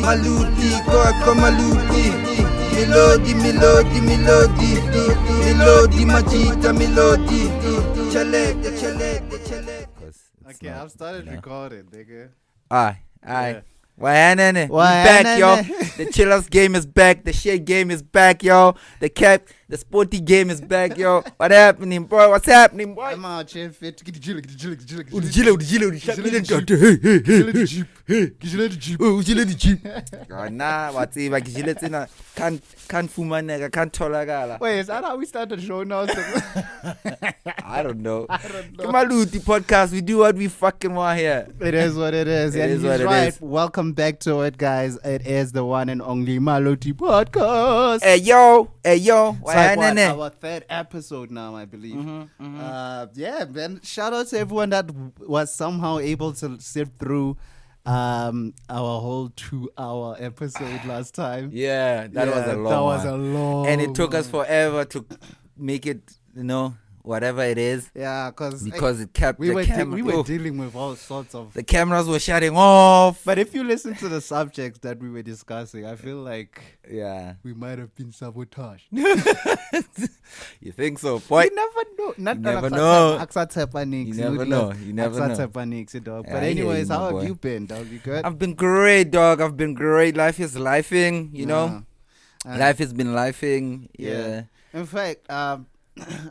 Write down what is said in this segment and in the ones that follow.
Maluti, QwaQwa Maluti. Melody, Majita, Melody. Chalete. Okay, I've started recording, nigga. Aye. Yeah. Why back, yo. The chillers game is back. The shit game is back, yo. The sporty game is back, yo. What happening, bro? What's happening, boy? I'm out here fit. Nah, what's even? Can't fumanega, can't tolerate. Wait, is that how we start the show now? I don't know. Maluti Podcast, we do what we fucking want here. It is what it is. It And is he's what it right. is. Welcome back to it, guys. It is the one and only Maluti Podcast. Hey yo. So Why our third episode now, I believe. Yeah, man. Shout out to everyone that was somehow able to sit through our whole 2-hour episode last time. Yeah, that was a long That was one. a long And it took us forever to make it, whatever it is. Yeah, Because it kept we the were camera. we were dealing with all sorts of. The cameras were shutting off. But if you listen to the subjects that we were discussing, I feel like Yeah. we might have been sabotaged. You think so, boy? You never know. You never know. You never know. You never know. Dog. Yeah, But I hear anyways, you, my how have boy. you been, dog? You good? I've been great, dog. I've been great. Life is lifing, you know. Uh, Life has been lifing. Yeah. In fact, I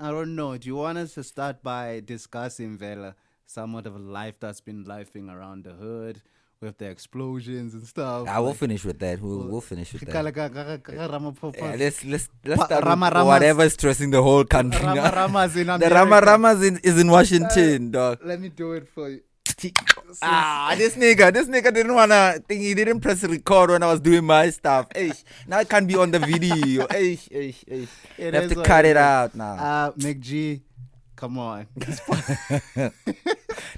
don't know. Do you want us to start by discussing, Vela, somewhat of life that's been lifing around the hood with the explosions and stuff? I will finish with that. We'll finish with that. Yeah, Ramaphosa. let's start Rama with Ramas. whatever is stressing the whole country. now. Rama's in The America. Ramas is in Washington, dog. Let me do it for you. This nigga didn't wanna think, he didn't press record when I was doing my stuff. Eish, now it can't be on the video. Eish. It You have is to what cut it it is. out now. McG, come on.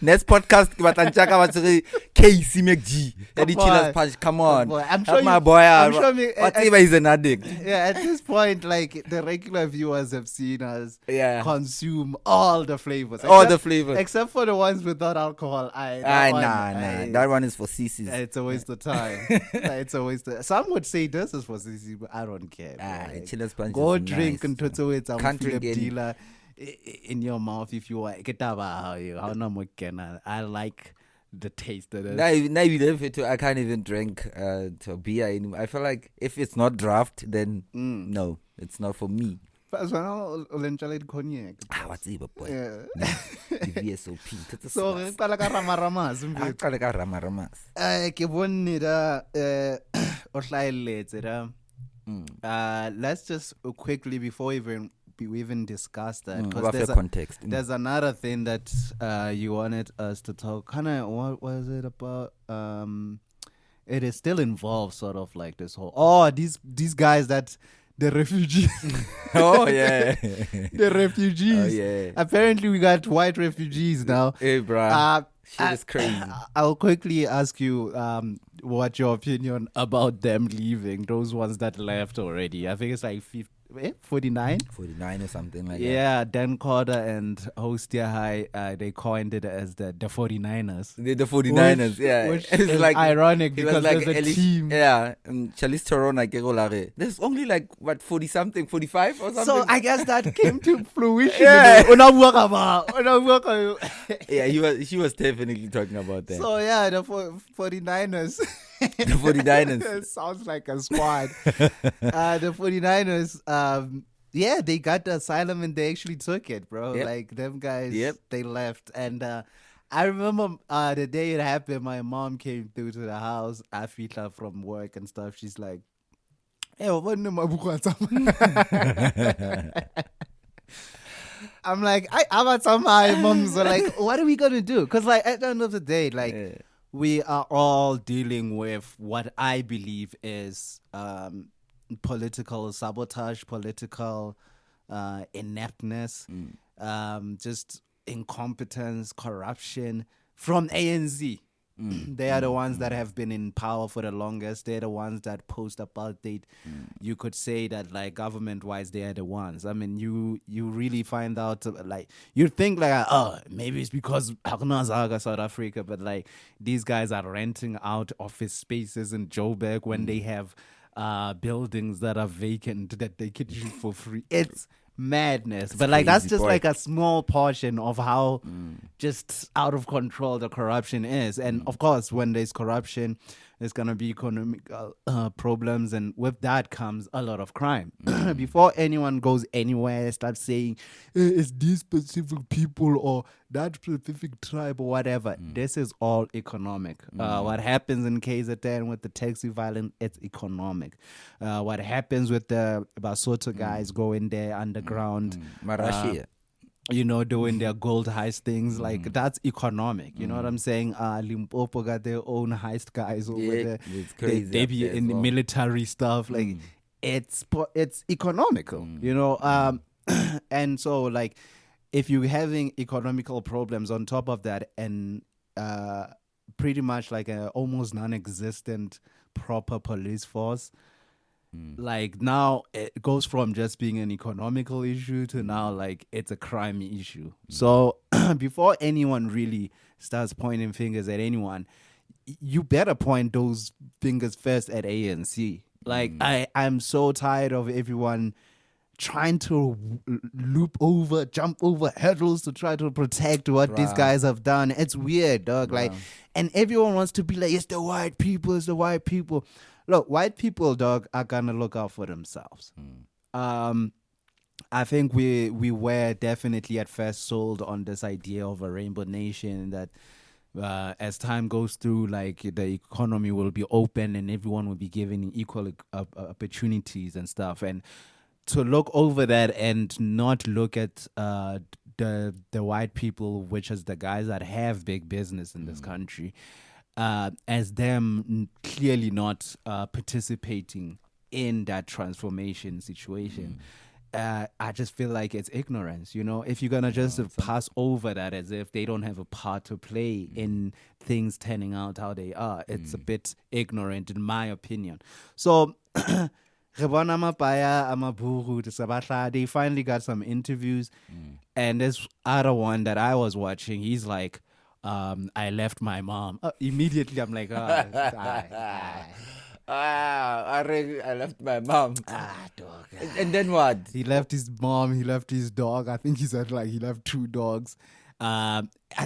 Next podcast, but Anchaka was Casey McG. Eddie Come Chillers on. Punch. Come on. Boy, I'm Help sure my you- boy out. I'm sure me- Whatever, he's an addict. Yeah, at this point, like the regular viewers have seen us Yeah. consume all the flavors. All the flavors. Except for the ones without alcohol. Nah. That That one is for CCs. It's a waste of time. It's a waste of. Some would say this is for CC, but I don't care. bro. Like, Chillers Punch. go is drink nice. and to it. Some Can't Philip drink any- dealer in your mouth if you want. Get how no more can I like the taste of it. Now you live it too. I can't even drink to beer anymore. I feel like if it's not draft, then no, it's not for me. But so now cognac. What's it, boy? Yeah. The VSOP. So re qala ka Ramaramas. Ramas. Ke bone da o hlaeletse da. Let's just quickly before we even discuss that, because Context. there's another thing that you wanted us to talk. What was it about? It is still involved, sort of like this whole. These guys that the refugees. Oh yeah. The refugees. Oh yeah. Apparently, we got white refugees now. Hey, bro. Shit is crazy. I'll quickly ask you what your opinion about them leaving, those ones that left already. I think it's like 49? 49 or something like that. Yeah, Dan Carter and Hostia High, they coined it as the 49ers. The 49ers, yeah. Which It's is like ironic it was because like there's a team. Yeah, Charlize Theron, like, there's only like, 40 something, 45 or something? So I guess that came to fruition. Yeah. Yeah, she was definitely talking about that. So yeah, the 49ers. The 49ers. Sounds like a squad. The 49ers, yeah, they got the asylum and they actually took it, bro. Yep. Like them guys, Yep. they left. And I remember the day it happened, my mom came through to the house. I feed her from work and stuff. She's like, hey, what I'm like, I'm at some high moms are like, what are we gonna do? Because like at the end of the day, like we are all dealing with what I believe is political sabotage, political ineptness, just incompetence, corruption from ANZ. They are the ones that have been in power for the longest. They're the ones that post apartheid. You could say that, like, government-wise, they are the ones. I mean, you really find out, like, you think like, oh, maybe it's because Zaga South Africa, but like these guys are renting out office spaces in Joburg when they have buildings that are vacant that they could use for free. It's madness. But like that's just like a small portion of how just out of control the corruption is. And of course, when there's corruption, there's gonna be economic problems, and with that comes a lot of crime. Before anyone goes anywhere, start saying it's these specific people or that specific tribe or whatever. This is all economic. What happens in KZN with the taxi violence, it's economic. What happens with the Basotho guys going there underground, doing their gold heist things, like that's economic. You know what I'm saying? Limpopo got their own heist guys over there. They be in the military stuff. Like it's economical, and so like if you're having economical problems on top of that, and pretty much like a almost non-existent proper police force, like now it goes from just being an economical issue to now like it's a crime issue. So before anyone really starts pointing fingers at anyone, you better point those fingers first at ANC. Like I'm so tired of everyone trying to jump over hurdles to try to protect what these guys have done. It's weird, dog. Like, and everyone wants to be like, it's the white people, it's the white people. Look, white people, dog, are gonna look out for themselves. I think we were definitely at first sold on this idea of a rainbow nation that as time goes through, like the economy will be open and everyone will be given equal opportunities and stuff. And to look over that and not look at the white people, which is the guys that have big business in this country, as them clearly not participating in that transformation situation. I just feel like it's ignorance, if you're gonna just pass over that as if they don't have a part to play in things turning out how they are. It's a bit ignorant in my opinion. So they finally got some interviews, and this other one that I was watching, he's like, I left my mom. Immediately I'm like, I left my mom. Dog. And then what? He left his mom, he left his dog. I think he said like he left 2 dogs. I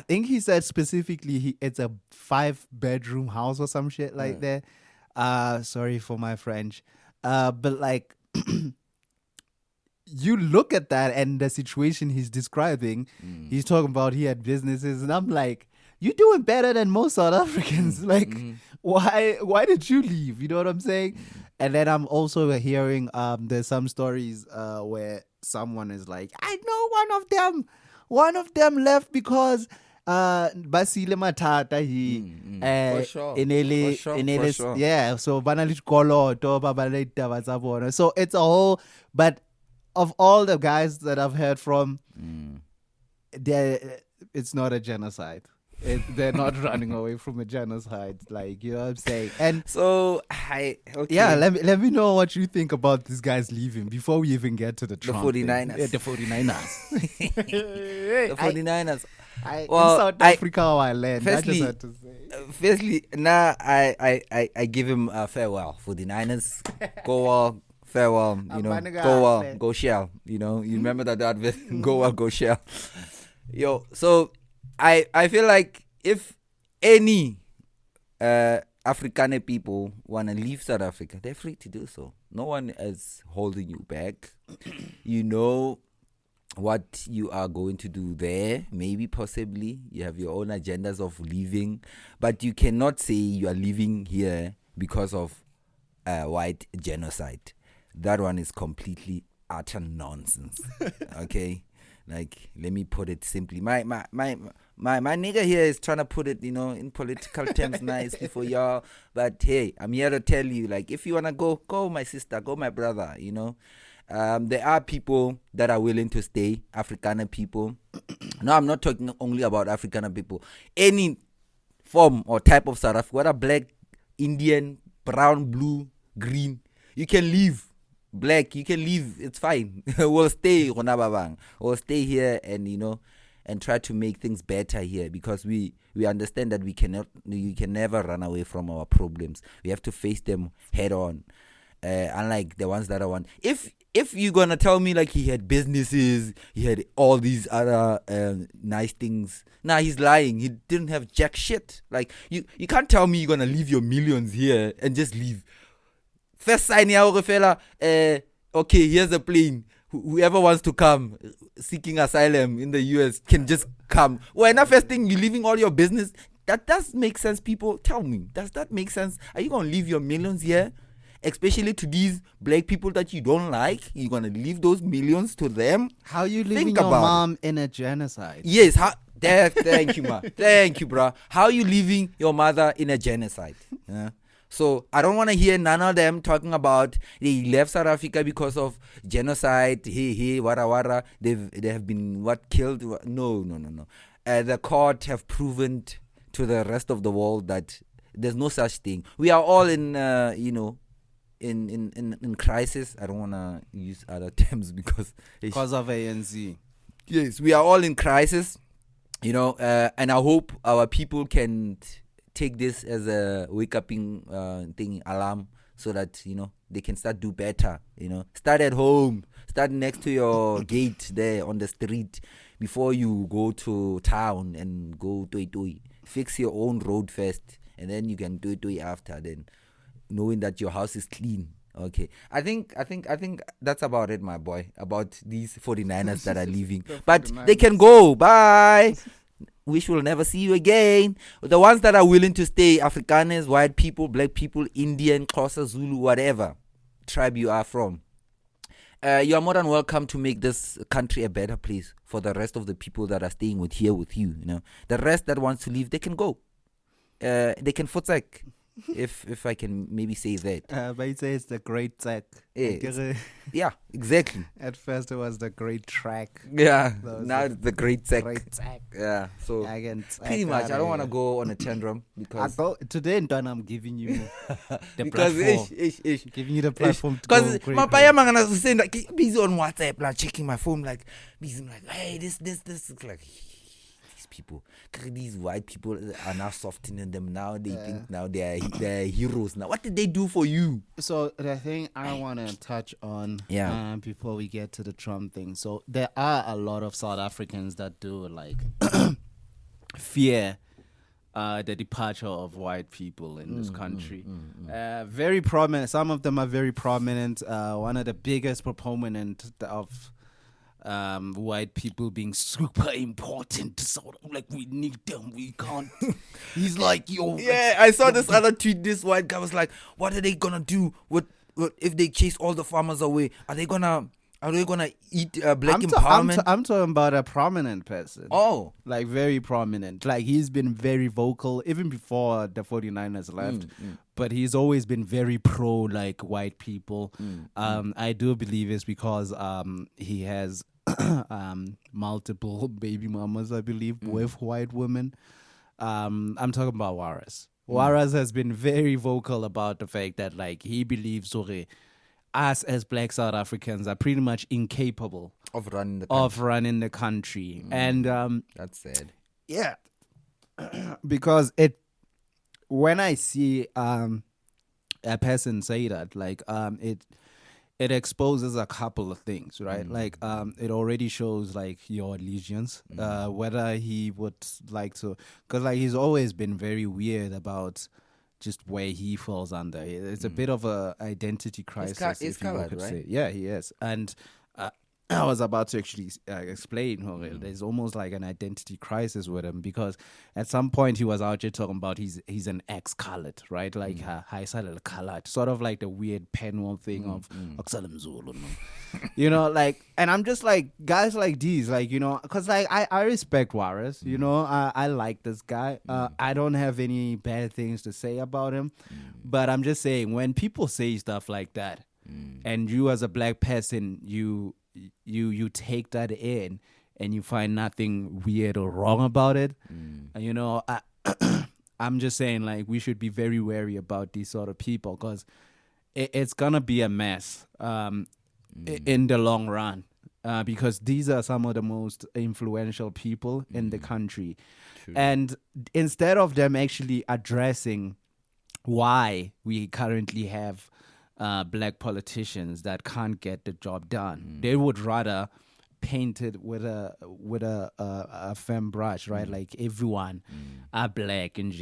think he said specifically it's a 5-bedroom house or some shit like that. Sorry for my French. But like you look at that and the situation he's describing, he's talking about he had businesses, and I'm like, you're doing better than most South Africans. Like, why did you leave? You know what I'm saying? And then I'm also hearing there's some stories where someone is like, I know one of them left because Basile Matata for sure. Yeah, so banali koloto babale taba tsa bona. So it's a whole, but of all the guys that I've heard from, it's not a genocide. They're not running away from a genocide, like, you know what I'm saying? And so let me know what you think about these guys leaving before we even get to the Trump 49ers. The 49ers. The 49ers. In South Africa, I land. Firstly, I just had to say. Firstly, now I give him a farewell. 49ers, go well, farewell. Go well, go Shell. You remember that advert? Go well, go Shell. Yo, so I feel like if any Afrikaner people want to leave South Africa, they're free to do so. No one is holding you back. You know what you are going to do there. Maybe, possibly, you have your own agendas of leaving, but you cannot say you are leaving here because of white genocide. That one is completely utter nonsense. Okay, like, let me put it simply. My nigga here is trying to put it, in political terms nicely for y'all. But hey, I'm here to tell you, like, if you wanna go my sister, go my brother. There are people that are willing to stay, Afrikaner people. No, I'm not talking only about Afrikaner people. Any form or type of South Africa, whether black, Indian, brown, blue, green, you can leave. Black, you can leave. It's fine. We'll stay. We'll stay here and and try to make things better here, because we understand that we can never run away from our problems. We have to face them head on. Unlike the ones that I want. If you're gonna tell me like he had businesses, he had all these other nice things, he's lying. He didn't have jack shit. Like you can't tell me you're gonna leave your millions here and just leave. First sign here, fella. Okay, here's a plane. Whoever wants to come seeking asylum in the US can just come. Well, now first thing, you're leaving all your business. That does make sense, people. Tell me, does that make sense? Are you gonna leave your millions here? Especially to these black people that you don't like, you're gonna leave those millions to them. How you leaving your mom in a genocide? Yes, thank you, ma. Thank you, bro. How you leaving your mother in a genocide? So I don't want to hear none of them talking about they left South Africa because of genocide. Hey, wara. They have been killed. No. The court have proven to the rest of the world that there's no such thing. We are all in in crisis. I don't want to use other terms because of ANC. Yes, we are all in crisis, and I hope our people can take this as a wake up thing, alarm, so that they can start do better. Start at home, start next to your gate there on the street before you go to town and go to fix your own road first, and then you can do it after. Then knowing that your house is clean. Okay, I think that's about it, my boy. About these 49ers that are leaving, but they can go. Bye. Wish we'll never see you again. The ones that are willing to stay, Afrikaners, white people, black people, Indian, Xhosa, Zulu, whatever tribe you are from, you are more than welcome to make this country a better place for the rest of the people that are staying with you. The rest that wants to leave, they can go. They can forsake. If I can maybe say that. But you say it's the great track. Yeah, exactly. At first it was the great track. Yeah, now it's the great track. Yeah, so pretty much. I don't want to go on a tantrum because today I'm giving you the because platform. Giving you the platform because my paya mangana saying like busy on WhatsApp, like checking my phone, like busy, like hey this like. People, these white people are now softening them. Now they think now they're heroes. Now, what did they do for you? So the thing I want to touch on, before we get to the Trump thing. So there are a lot of South Africans that do like fear the departure of white people in this country. Very prominent. Some of them are very prominent. One of the biggest proponents of white people being super important, so like we need them, we can't. He's like, yo. Yeah, I saw this other tweet. This white guy was like, what are they gonna do with if they chase all the farmers away? Are they gonna eat black empowerment? I'm talking about a prominent person. Oh, like very prominent. Like he's been very vocal even before the 49ers left. But he's always been very pro like white people. I do believe it's because he has multiple baby mamas, I believe, with white women. I'm talking about Waras. Waras has been very vocal about the fact that like he believes us as black South Africans are pretty much incapable of running the country. And that's sad. Yeah. Because when I see a person say that, like it exposes a couple of things, right? Like it already shows like your allegiance, whether he would like to, because like he's always been very weird about just where he falls under. It's a bit of a identity crisis, if you could say. Yeah, he is. And I was about to actually explain. There's almost like an identity crisis with him, because at some point he was out here talking about he's an ex-colored, right? Like colored, sort of like the weird Penwell thing of Oxalem Zulu, like, and I'm just like, guys like these, like, because like I respect Waris, I like this guy. I don't have any bad things to say about him, but I'm just saying when people say stuff like that, and you as a black person, you take that in and you find nothing weird or wrong about it. I'm just saying, like, we should be very wary about these sort of people because it's gonna be a mess in the long run. Because these are some of the most influential people in the country. True. And instead of them actually addressing why we currently have black politicians that can't get the job done, they would rather paint it with a firm brush, right? Like everyone are black and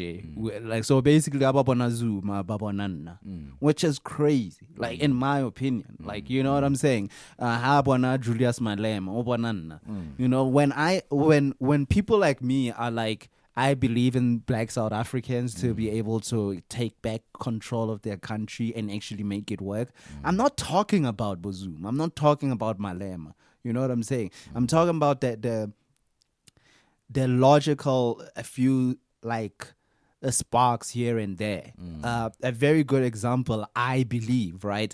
like, so basically ababona Zuma, ababona nna, which is crazy, like in my opinion. Like, you know what I'm saying? Habona Julius Malema, obona nna. You know, when people like me are like, I believe in black South Africans to be able to take back control of their country and actually make it work. I'm not talking about Bozum. I'm not talking about Malema. You know what I'm saying? I'm talking about the logical, a few like sparks here and there. A very good example, I believe, right,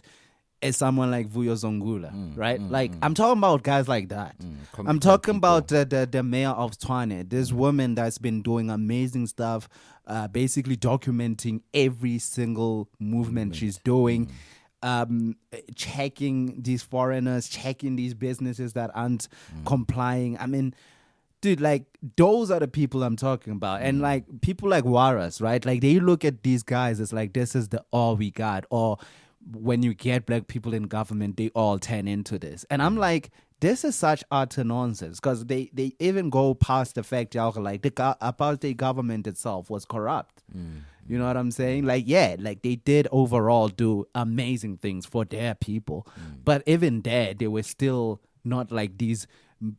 is someone like Vuyo Zongula, right? Like, I'm talking about guys like that. I'm talking about the mayor of Tshwane, this woman that's been doing amazing stuff, basically documenting every single movement she's doing. Checking these foreigners, checking these businesses that aren't complying. I mean, dude, like, those are the people I'm talking about. And like people like Waras, right? Like, they look at these guys as like, this is the all we got. Or when you get black people in government, they all turn into this. And I'm like, this is such utter nonsense, because they even go past the fact, like, the apartheid government itself was corrupt. You know what I'm saying? Like, yeah, like, they did overall do amazing things for their people. But even there, they were still not like these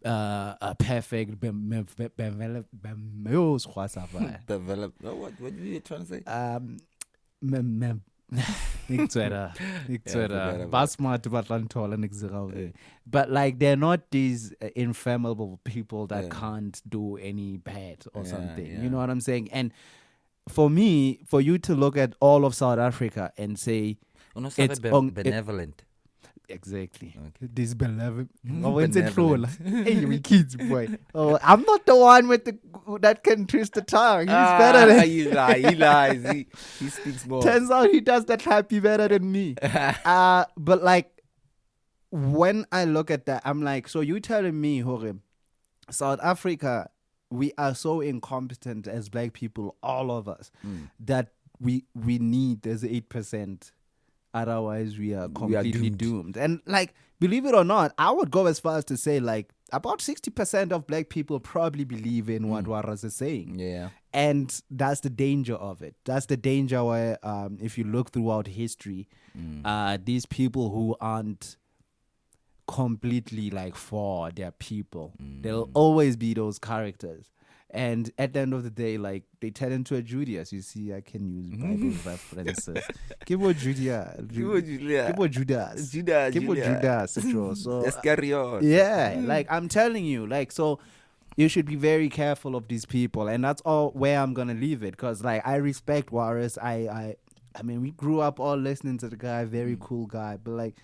perfect Develop. What were you trying to say? But like, they're not these inflammable people that can't do any bad or something. You know what I'm saying? And for me, for you to look at all of South Africa and say it's benevolent. Exactly. Okay. This benevolent. Hey, we kids, boy. Oh, I'm not the one with that can twist the tongue. He's better than He lies. He speaks more. Turns out he does that happy better than me. But like, when I look at that, I'm like, so you telling me, Hore, South Africa, we are so incompetent as black people, all of us, that we need this 8%. Otherwise, we are completely doomed. And like, believe it or not, I would go as far as to say, like, about 60% of black people probably believe in what Waras is saying. Yeah. And that's the danger of it. That's the danger where, if you look throughout history, these people who aren't completely like for their people, there'll always be those characters. And at the end of the day, like, they turn into a Judas. You see, I can use Bible references. Kibo Judas. So let's carry on. Yeah, like, I'm telling you, like, so you should be very careful of these people. And that's all where I'm gonna leave it. Because like, I respect Waras. I mean, we grew up all listening to the guy, very cool guy. But like,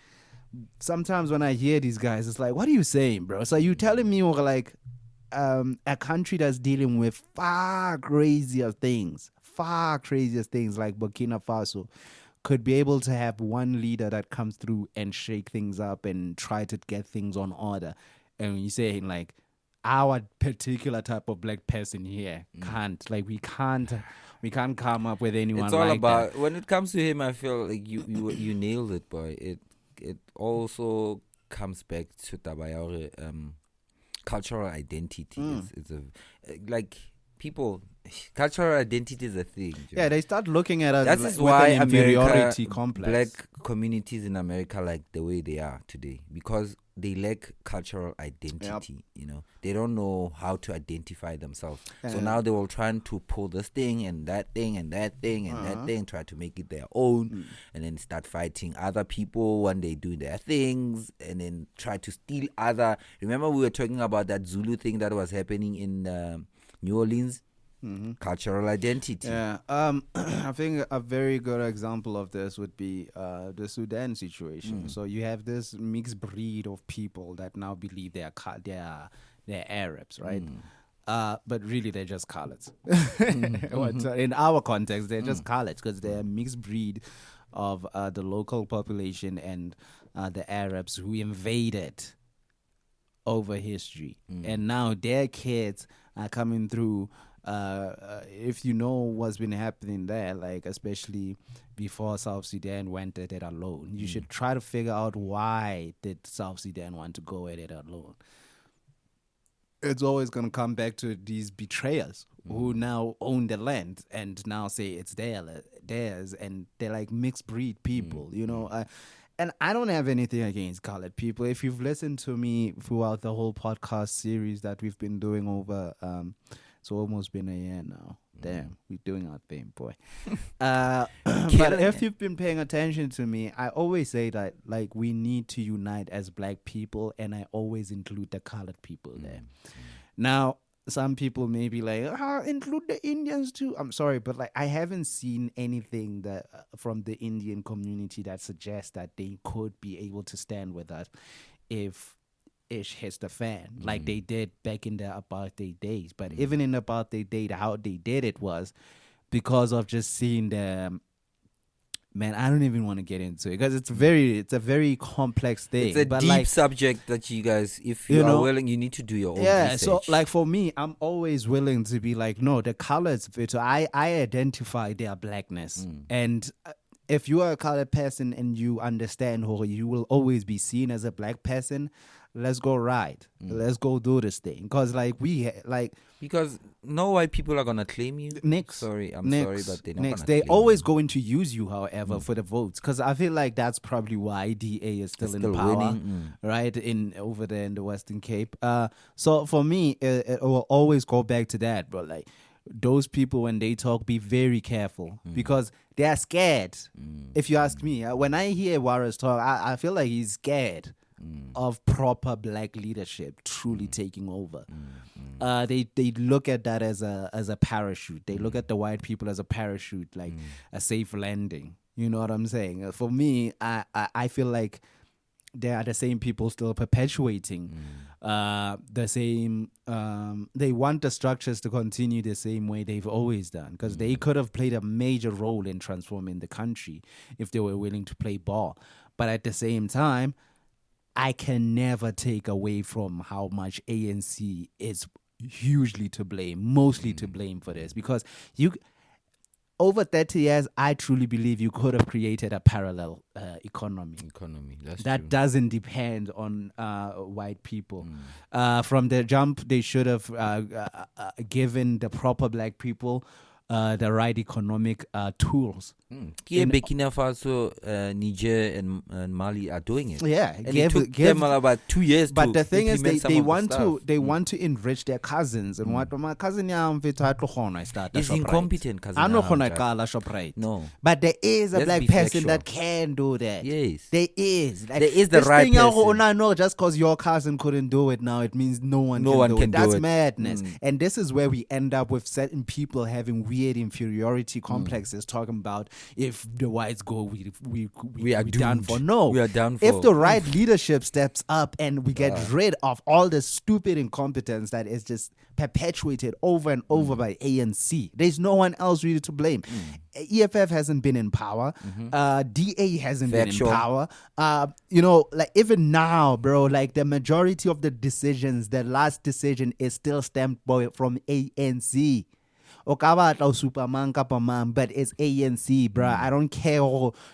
sometimes when I hear these guys, it's like, what are you saying, bro? So you telling me, or like, a country that's dealing with far crazier things like Burkina Faso could be able to have one leader that comes through and shake things up and try to get things on order. And you say, like, our particular type of black person here can't, like, we can't come up with anyone. It's all like about that. When it comes to him, I feel like you nailed it, boy. It also comes back to Tabayore, cultural identity. It's a like, people, cultural identity is a thing. Yeah, they start looking at us. That like, is why with an inferiority complex. Black communities in America like the way they are today, because they lack cultural identity. You know, they don't know how to identify themselves. So now they will try to pull this thing and that thing and that thing and that thing, try to make it their own, and then start fighting other people when they do their things, and then try to steal other. Remember, we were talking about that Zulu thing that was happening in New Orleans. Cultural identity. Yeah. I think a very good example of this would be the Sudan situation. So you have this mixed breed of people that now believe they're Arabs, right? but really they're just coloreds. In our context, they're just coloreds because they're a mixed breed of the local population and the Arabs who invaded over history. And now their kids are coming through. If you know what's been happening there, like especially before South Sudan went at it alone, you should try to figure out why did South Sudan want to go at it alone. It's always going to come back to these betrayers who now own the land and now say it's theirs, and they're like mixed breed people, you know. And I don't have anything against colored people. If you've listened to me throughout the whole podcast series that we've been doing over, it's almost been a year now. Damn, we're doing our thing, boy. But if you've been paying attention to me, I always say that like we need to unite as black people, and I always include the colored people there. Now, some people may be like, include the Indians too. I'm sorry, but like I haven't seen anything that from the Indian community that suggests that they could be able to stand with us if ish hits the fan, like they did back in the apartheid days. But even in the apartheid days, how they did it was because of just seeing them. Man, I don't even want to get into it because it's a very complex thing. It's a deep subject that you guys, if you are willing, you need to do your own research. So like for me, I'm always willing to be like, no, the colors fit. So I identify their blackness. And if you are a colored person and you understand who you will always be seen as a black person, let's go ride. Let's go do this thing. Because because no white people are gonna claim you. I'm sorry, but they're not gonna They're claim always you. going to use you, however, for the votes. Because I feel like that's probably why DA is still in power, winning. right? Over there in the Western Cape. So for me, it will always go back to that, bro. Like those people when they talk, be very careful because they are scared. If you ask me, when I hear Warris talk, I feel like he's scared of proper black leadership truly taking over. They look at that as a parachute. They look at the white people as a parachute, like a safe landing. You know what I'm saying? For me, I feel like they are the same people still perpetuating the same. They want the structures to continue the same way they've always done, because they could have played a major role in transforming the country if they were willing to play ball. But at the same time, I can never take away from how much ANC is hugely to blame, mostly to blame for this, because over 30 years, I truly believe you could have created a parallel economy. That true. Doesn't depend on white people. From the jump, they should have given the proper black people the right economic tools. Burkina Faso, Niger, and Mali are doing it. Yeah, and it took them about 2 years. But the thing is, they want to enrich their cousins. And what my cousin is incompetent. Cousin, I'm not gonna call a ShopRite. No, but there is a Let's black be person factual. that can do that. Yes, there is. Like, there is the this right thing person. No, just because your cousin couldn't do it now, it means no one can do it. That's madness. And this is where we end up with certain people having weird inferiority complexes, talking about if the whites go, we are done for. No, we are done for. If the right leadership steps up and we get rid of all the stupid incompetence that is just perpetuated over and over by ANC, there's no one else really to blame. EFF hasn't been in power. DA hasn't been in power. Like even now, bro, like the majority of the decisions, the last decision is still stamped from ANC. Superman, but it's ANC, bruh. I don't care.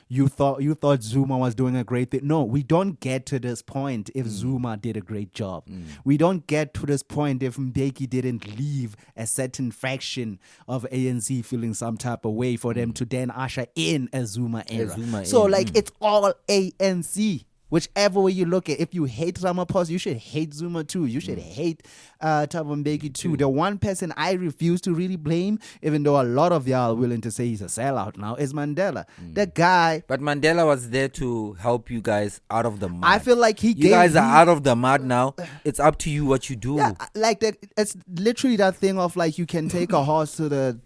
You thought Zuma was doing a great thing. No, we don't get to this point if Zuma did a great job. We don't get to this point if Mbeki didn't leave a certain faction of ANC feeling some type of way for them to then usher in a Zuma era. It's all ANC. Whichever way you look at it, if you hate Ramaphosa, you should hate Zuma too. You should hate Thabo Mbeki too. The one person I refuse to really blame, even though a lot of y'all are willing to say he's a sellout now, is Mandela. The guy. But Mandela was there to help you guys out of the mud. I feel like you guys are out of the mud now. It's up to you what you do. Yeah, like that. It's literally that thing of like you can take a horse to the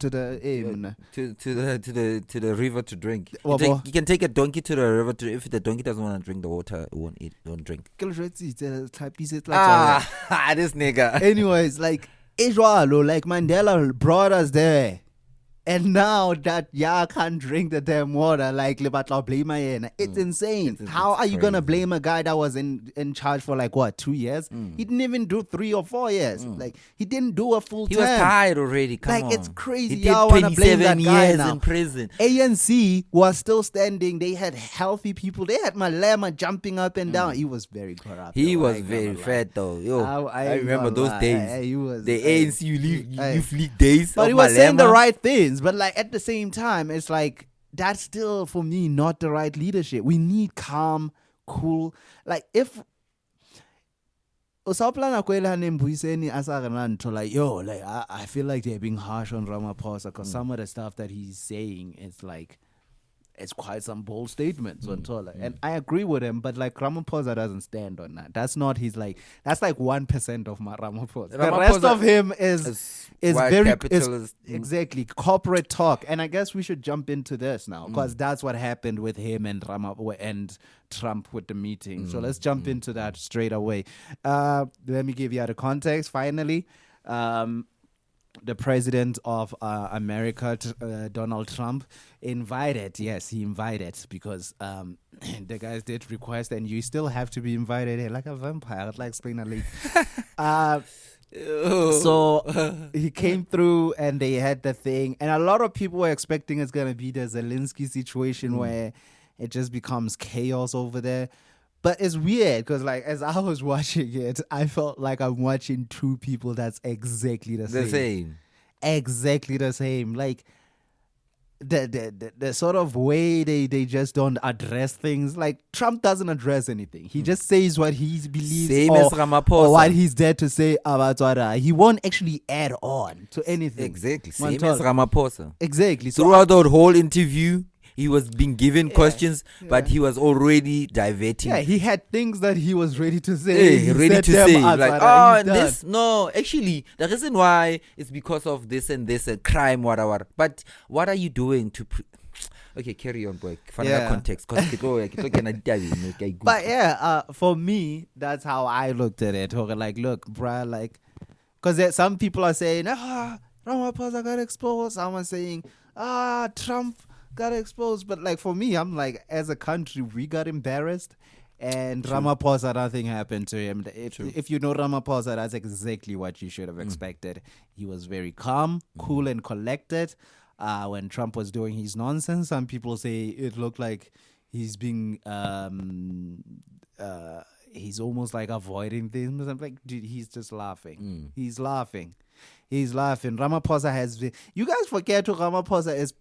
river to drink. You can take a donkey to the river if the donkey doesn't want to drink the water. Won't drink. This This nigga. Anyways, like Ejwalo, like Mandela brought us there. And now that can't drink the damn water, like Libatla blame yena. It's insane. How are you gonna blame a guy that was in charge for like what, 2 years? He didn't even do 3 or 4 years. Like he didn't do a full He term. was tired already. Come on. It's crazy. He did Y'all wanna blame 27 that guy years now. in prison. ANC was still standing. They had healthy people. They had Malema jumping up and down. He was very corrupt. He though. was very fat though. Yo, I remember those lie. days. He was, the ANC youth league days. but of he was saying Malema. the right things. But like at the same time, it's like that's still for me not the right leadership. We need calm, cool. Like if Usaplana kwela nembuyiseni asagananto like yo, like I feel like they're being harsh on Ramaphosa because some of the stuff that he's saying is like it's quite some bold statements on Tola. And I agree with him, but like Ramaphosa doesn't stand on that. That's not his like that's like 1% of my Ramaphosa. The rest of him is very exactly corporate talk. And I guess we should jump into this now because that's what happened with him and and Trump with the meeting. So let's jump into that straight away. Let me give you the context finally. The president of America, Donald Trump, invited because the guys did request, and you still have to be invited here like a vampire, like Spring League. So he came through, and they had the thing, and a lot of people were expecting it's gonna be the Zelensky situation where it just becomes chaos over there. But it's weird because, like, as I was watching it, I felt like I'm watching two people that's exactly the same. Exactly the same. Like, the sort of way they just don't address things. Like, Trump doesn't address anything. He just says what he believes Same as Ramaphosa. or what he's there to say about what he won't actually add on to anything. Exactly. Same as Ramaphosa. Exactly. So throughout the whole interview, he was being given questions, but he was already diverting. Yeah, he had things that he was ready to say. Like, this, no, actually, the reason why is because of this and this and crime, whatever. But what are you doing to... Okay, carry on, boy. Find that context. But yeah, for me, that's how I looked at it. Like, look, bruh, like... Because some people are saying, Ramaphosa got exposed. Someone's saying, Trump got exposed. But like for me, I'm like, as a country, we got embarrassed, and Ramaphosa, nothing happened to him. If you know Ramaphosa, that's exactly what you should have expected. He was very calm, cool, and collected when Trump was doing his nonsense. Some people say it looked like he's being he's almost like avoiding things. I'm like, dude, he's just laughing. He's laughing. Ramaphosa has been... You guys forget who Ramaphosa is.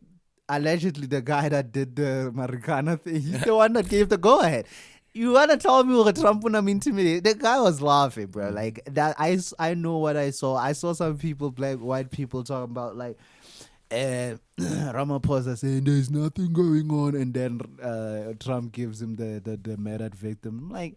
Allegedly the guy that did the Marikana thing. He's the one that gave the go-ahead. You want to tell me what Trump would have intimidated? The guy was laughing, bro. Like, that. I know what I saw. I saw some people, black, white people, talking about, like, Ramaphosa saying there's nothing going on, and then Trump gives him the murdered victim. I'm like,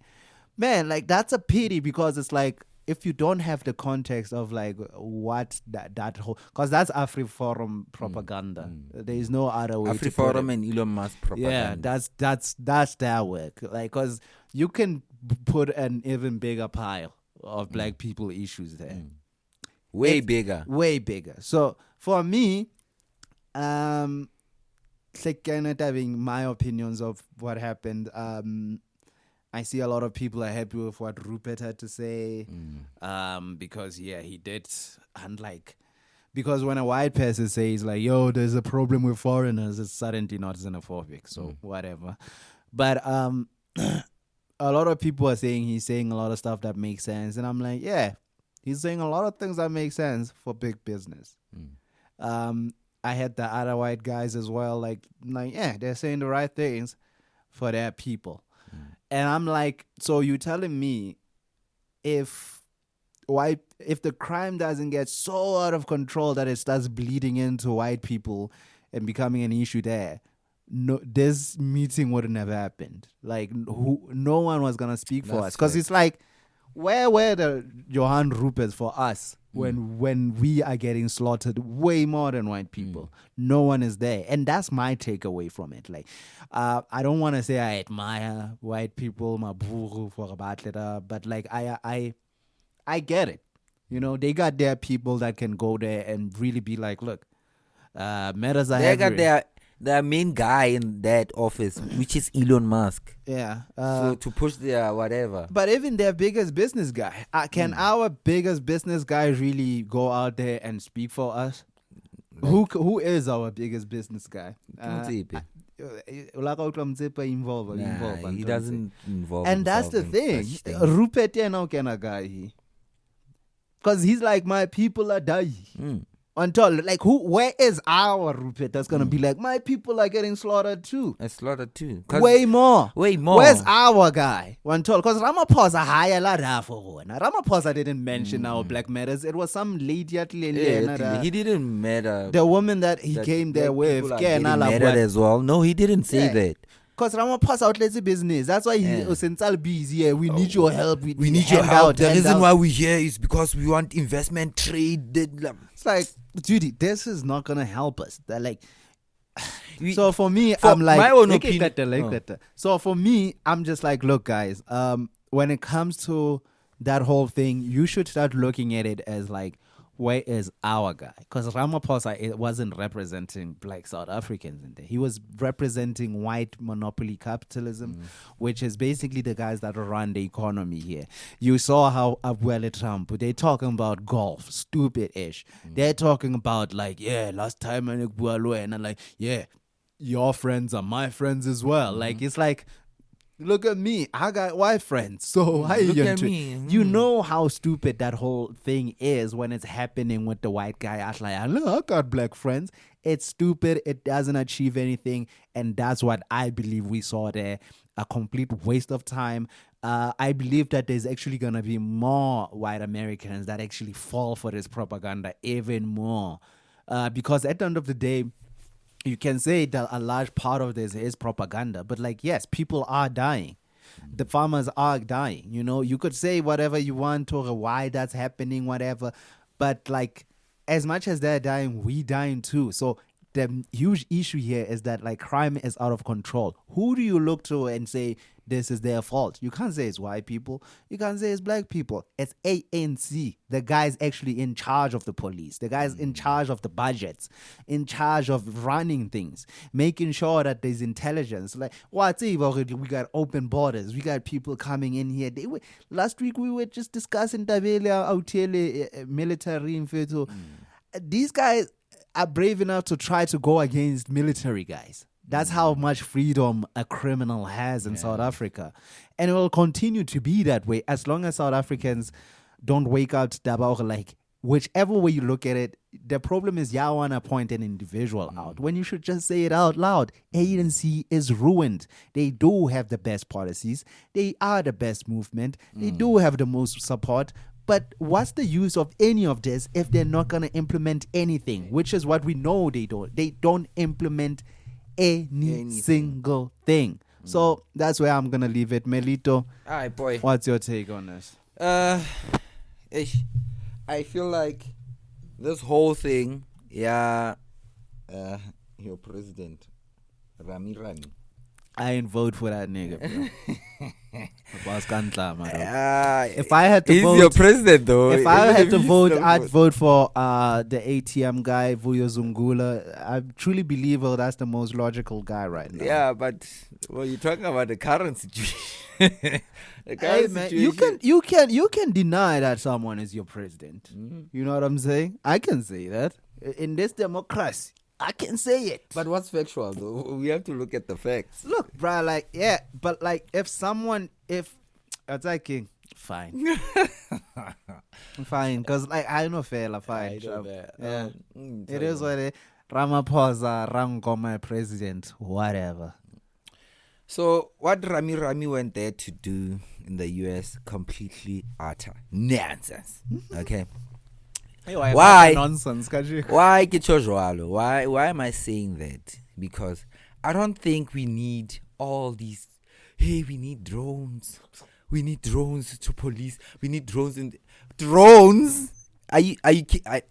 man, like, that's a pity, because it's like, if you don't have the context of like what that whole, because that's AfriForum propaganda. There is no other way. AfriForum and Elon Musk propaganda. Yeah, that's their work. Like, because you can put an even bigger pile of black people issues there. Way bigger. So for me, like kind of having my opinions of what happened. I see a lot of people are happy with what Rupert had to say, because he did, unlike, because when a white person says like, yo, there's a problem with foreigners, it's suddenly not xenophobic, so whatever. But a lot of people are saying he's saying a lot of stuff that makes sense, and I'm like, yeah, he's saying a lot of things that make sense for big business. I had the other white guys as well, like yeah, they're saying the right things for their people. And I'm like, so you telling me if the crime doesn't get so out of control that it starts bleeding into white people and becoming an issue there, no, this meeting wouldn't have happened. Like, no one was gonna speak for us, because it's like, where were the Johan Ruperts for us when we are getting slaughtered way more than white people? No one is there. And that's my takeaway from it. Like, I don't want to say I admire white people, maburu for but like I get it. You know, they got their people that can go there and really be like, look, matters are They got heavy. their main guy in that office, which is Elon Musk. Yeah. So to push their whatever. But even their biggest business guy, can our biggest business guy really go out there and speak for us? Who is our biggest business guy? Nah, he doesn't involve And that's the himself in thing. such things. Rupert Yena guy. Because he's like, my people are dying. Until like where is our Rupert that's gonna be like, my people are getting slaughtered too? Slaughtered too. Way more. Where's our guy? Because Ramaphosa higher la Ramaphosa didn't mention our black matters. It was some lady at he didn't matter. the woman that he came there with. Mattered as well. No, he didn't say that. Because Ramaphosa outlets the business. That's why he was all busy. Yeah, we need your help. We need your help. The reason why we're here is because we want investment, trade. It's like, Judy, this is not gonna help us. They're like, so for me, I'm like, my own opinion. So for me, I'm just like, look, guys. When it comes to that whole thing, you should start looking at it as like, where is our guy? Because Ramaphosa wasn't representing black South Africans in there. He was representing white monopoly capitalism, which is basically the guys that run the economy here. You saw how Abuele Trump, they're talking about golf, stupid-ish. They're talking about like, yeah, last time and I'm like, yeah, your friends are my friends as well. Like, it's like, look at me. I got white friends. So how you at me. You know how stupid that whole thing is when it's happening with the white guy. I was like, I got black friends. It's stupid. It doesn't achieve anything. And that's what I believe we saw there. A complete waste of time. I believe that there's actually going to be more white Americans that actually fall for this propaganda even more. Because at the end of the day, you can say that a large part of this is propaganda, but like, yes, people are dying. The farmers are dying. You know, you could say whatever you want or why that's happening, whatever. But like, as much as they're dying, we dying too. So the huge issue here is that like crime is out of control. Who do you look to and say this is their fault? You can't say it's white people. You can't say it's black people. It's ANC. The guy's actually in charge of the police. The guy's in charge of the budgets, in charge of running things, making sure that there's intelligence. Like, what's we got open borders. We got people coming in here. Last week we were just discussing military infeto. These guys are brave enough to try to go against military guys. That's how much freedom a criminal has in South Africa. And it will continue to be that way as long as South Africans don't wake up to Dabao. Like, whichever way you look at it, the problem is y'all want to point an individual out when you should just say it out loud. ANC is ruined. They do have the best policies. They are the best movement. They do have the most support. But what's the use of any of this if they're not going to implement anything, which is what we know they don't. They don't implement any single thing. So that's where I'm going to leave it. Melito, All right, boy. what's your take on this? I feel like this whole thing, your president, Rami. I ain't vote for that nigga, bro. If I had to He's vote, your president, though. if I had to He's vote, still I'd vote for the ATM guy, Vuyo Zungula. I truly believe that's the most logical guy right now. Yeah, but you're talking about the current situation. Hey man, you can deny that someone is your president. You know what I'm saying? I can say that in this democracy. I can say it. But what's factual, though? We have to look at the facts. Look, bro, like, yeah, but like, if it's like, fine. Fine, because like, I know fella, fine. Yeah. It is what it is. Ramaphosa, Rango, my president, whatever. So, what Rami went there to do in the US, completely utter nonsense. Okay? Why nonsense? Why Why am I saying that? Because I don't think we need all these. Hey, we need drones. We need drones to police. We need drones drones. Do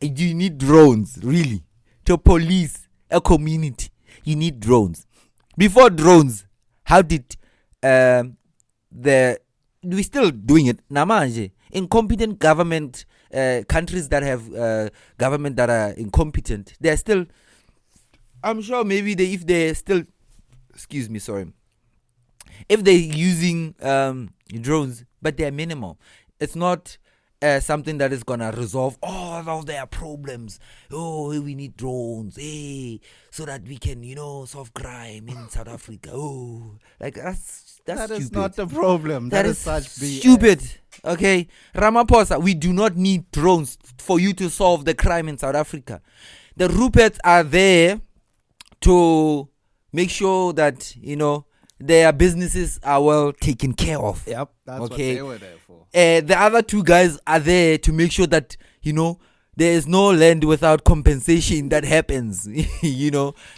you need drones really to police a community? You need drones. Before drones, how did we're still doing it? Namanje, incompetent government countries that have government that are incompetent, they're still, I'm sure maybe if they're still, excuse me, sorry, if they're using drones, but they're minimal. It's not something that is gonna resolve all of their problems. Oh, we need drones, so that we can, solve crime in South Africa. Oh, like that's that stupid. is not the problem. That is such stupid. Okay, Ramaphosa, we do not need drones for you to solve the crime in South Africa. The Ruperts are there to make sure that their businesses are well taken care of. Yep, that's what they were there for. The other two guys are there to make sure that there is no land without compensation that happens.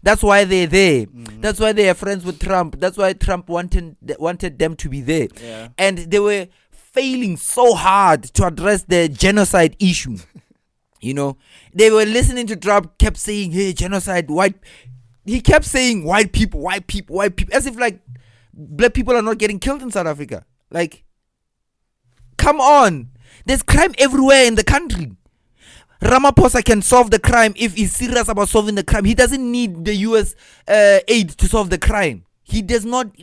That's why they're there. That's why they are friends with Trump. That's why Trump wanted them to be there. Yeah. And they were failing so hard to address the genocide issue. They were listening to Trump, kept saying, "Hey, genocide, white." He kept saying white people, as if like black people are not getting killed in South Africa. Like, come on. There's crime everywhere in the country. Ramaphosa can solve the crime if he's serious about solving the crime. He doesn't need the US aid to solve the crime. He does not.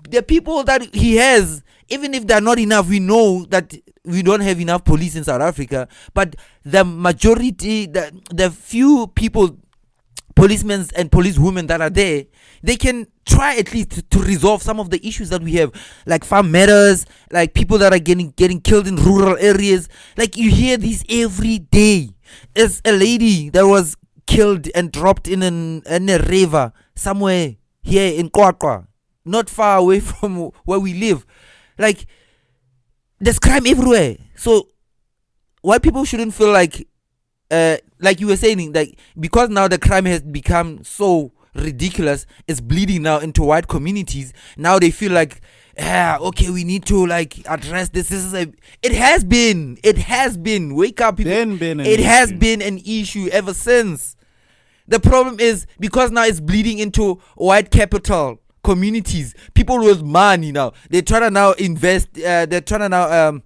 The people that he has, even if they're not enough, we know that we don't have enough police in South Africa. But the majority, the few people, policemen and policewomen that are there, they can try at least to resolve some of the issues that we have, like farm matters, like people that are getting killed in rural areas. Like, you hear this every day. There's a lady that was killed and dropped in a river somewhere here in QwaQwa, not far away from where we live. Like, there's crime everywhere. So white people shouldn't feel like you were saying, like, because now the crime has become so ridiculous, it's bleeding now into white communities. Now they feel like, okay, we need to like address this. It has been. Wake up, people. It has been an issue ever since. The problem is because now it's bleeding into white capital communities. People with money now, they're trying to now invest. They're trying to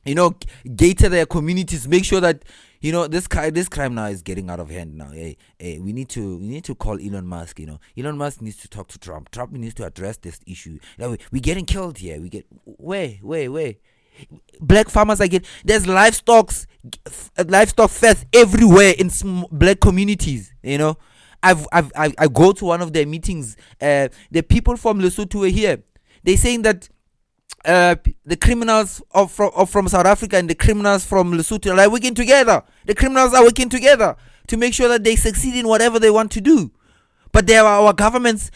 now, cater their communities, make sure that this crime now is getting out of hand now. Hey, we need to call Elon Musk. Elon Musk needs to talk to Trump. Trump needs to address this issue. We're getting killed here. Where? Black farmers there's livestock theft everywhere in black communities. I go to one of their meetings. The people from Lesotho were here. They're saying that the criminals from South Africa and the criminals from Lesotho are working together. The criminals are working together to make sure that they succeed in whatever they want to do. But our governments,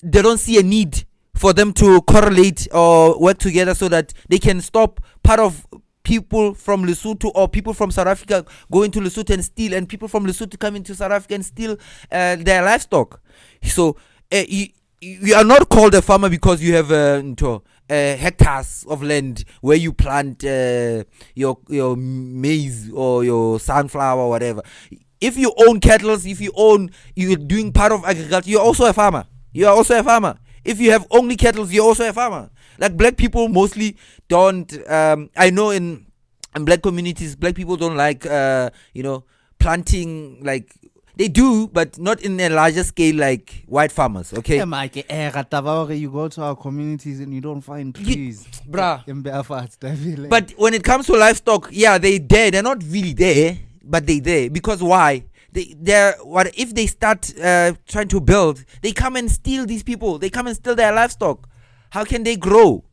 they don't see a need for them to correlate or work together so that they can stop part of people from Lesotho or people from South Africa going to Lesotho and steal, and people from Lesotho coming to South Africa and steal their livestock. So you are not called a farmer because you have hectares of land where you plant your maize or your sunflower or whatever. If you own cattle, you're doing part of agriculture, you're also a farmer. You are also a farmer. If you have only cattle, you're also a farmer. Like, black people mostly don't. I know in black communities, black people don't like planting. Like, they do, but not in a larger scale like white farmers. Okay. You go to our communities and you don't find trees, bruh. In Belfast, but when it comes to livestock, yeah, they're not really there, but they're there because why? What if they start trying to build? They come and steal these people. They come and steal their livestock. How can they grow?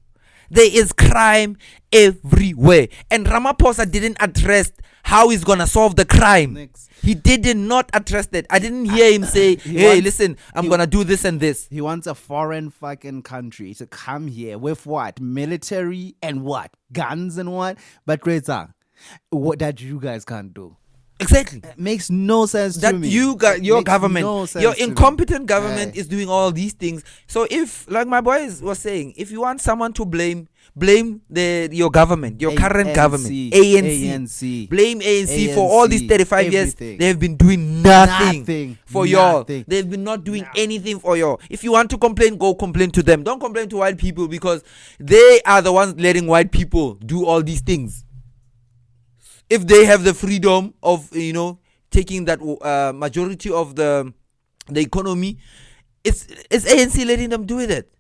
There is crime everywhere, and Ramaphosa didn't address how he's gonna solve the crime. Next. He did not address that. I didn't hear him say, listen, I'm gonna do this and this. He wants a foreign fucking country to come here with what? Military and what? Guns and what? But Reza, what that you guys can't do. Exactly. It makes no sense that to me. Your government, your incompetent government Aye. is doing all these things. So if, like my boys was saying, if you want someone to blame your government, your current government, ANC. Blame ANC for all these 35 everything. years. They have been doing nothing for y'all. Nothing. They've been not doing anything for y'all. If you want to complain, go complain to them. Don't complain to white people because they are the ones letting white people do all these things. if they have the freedom of, taking that majority of the economy, it's ANC letting them do it.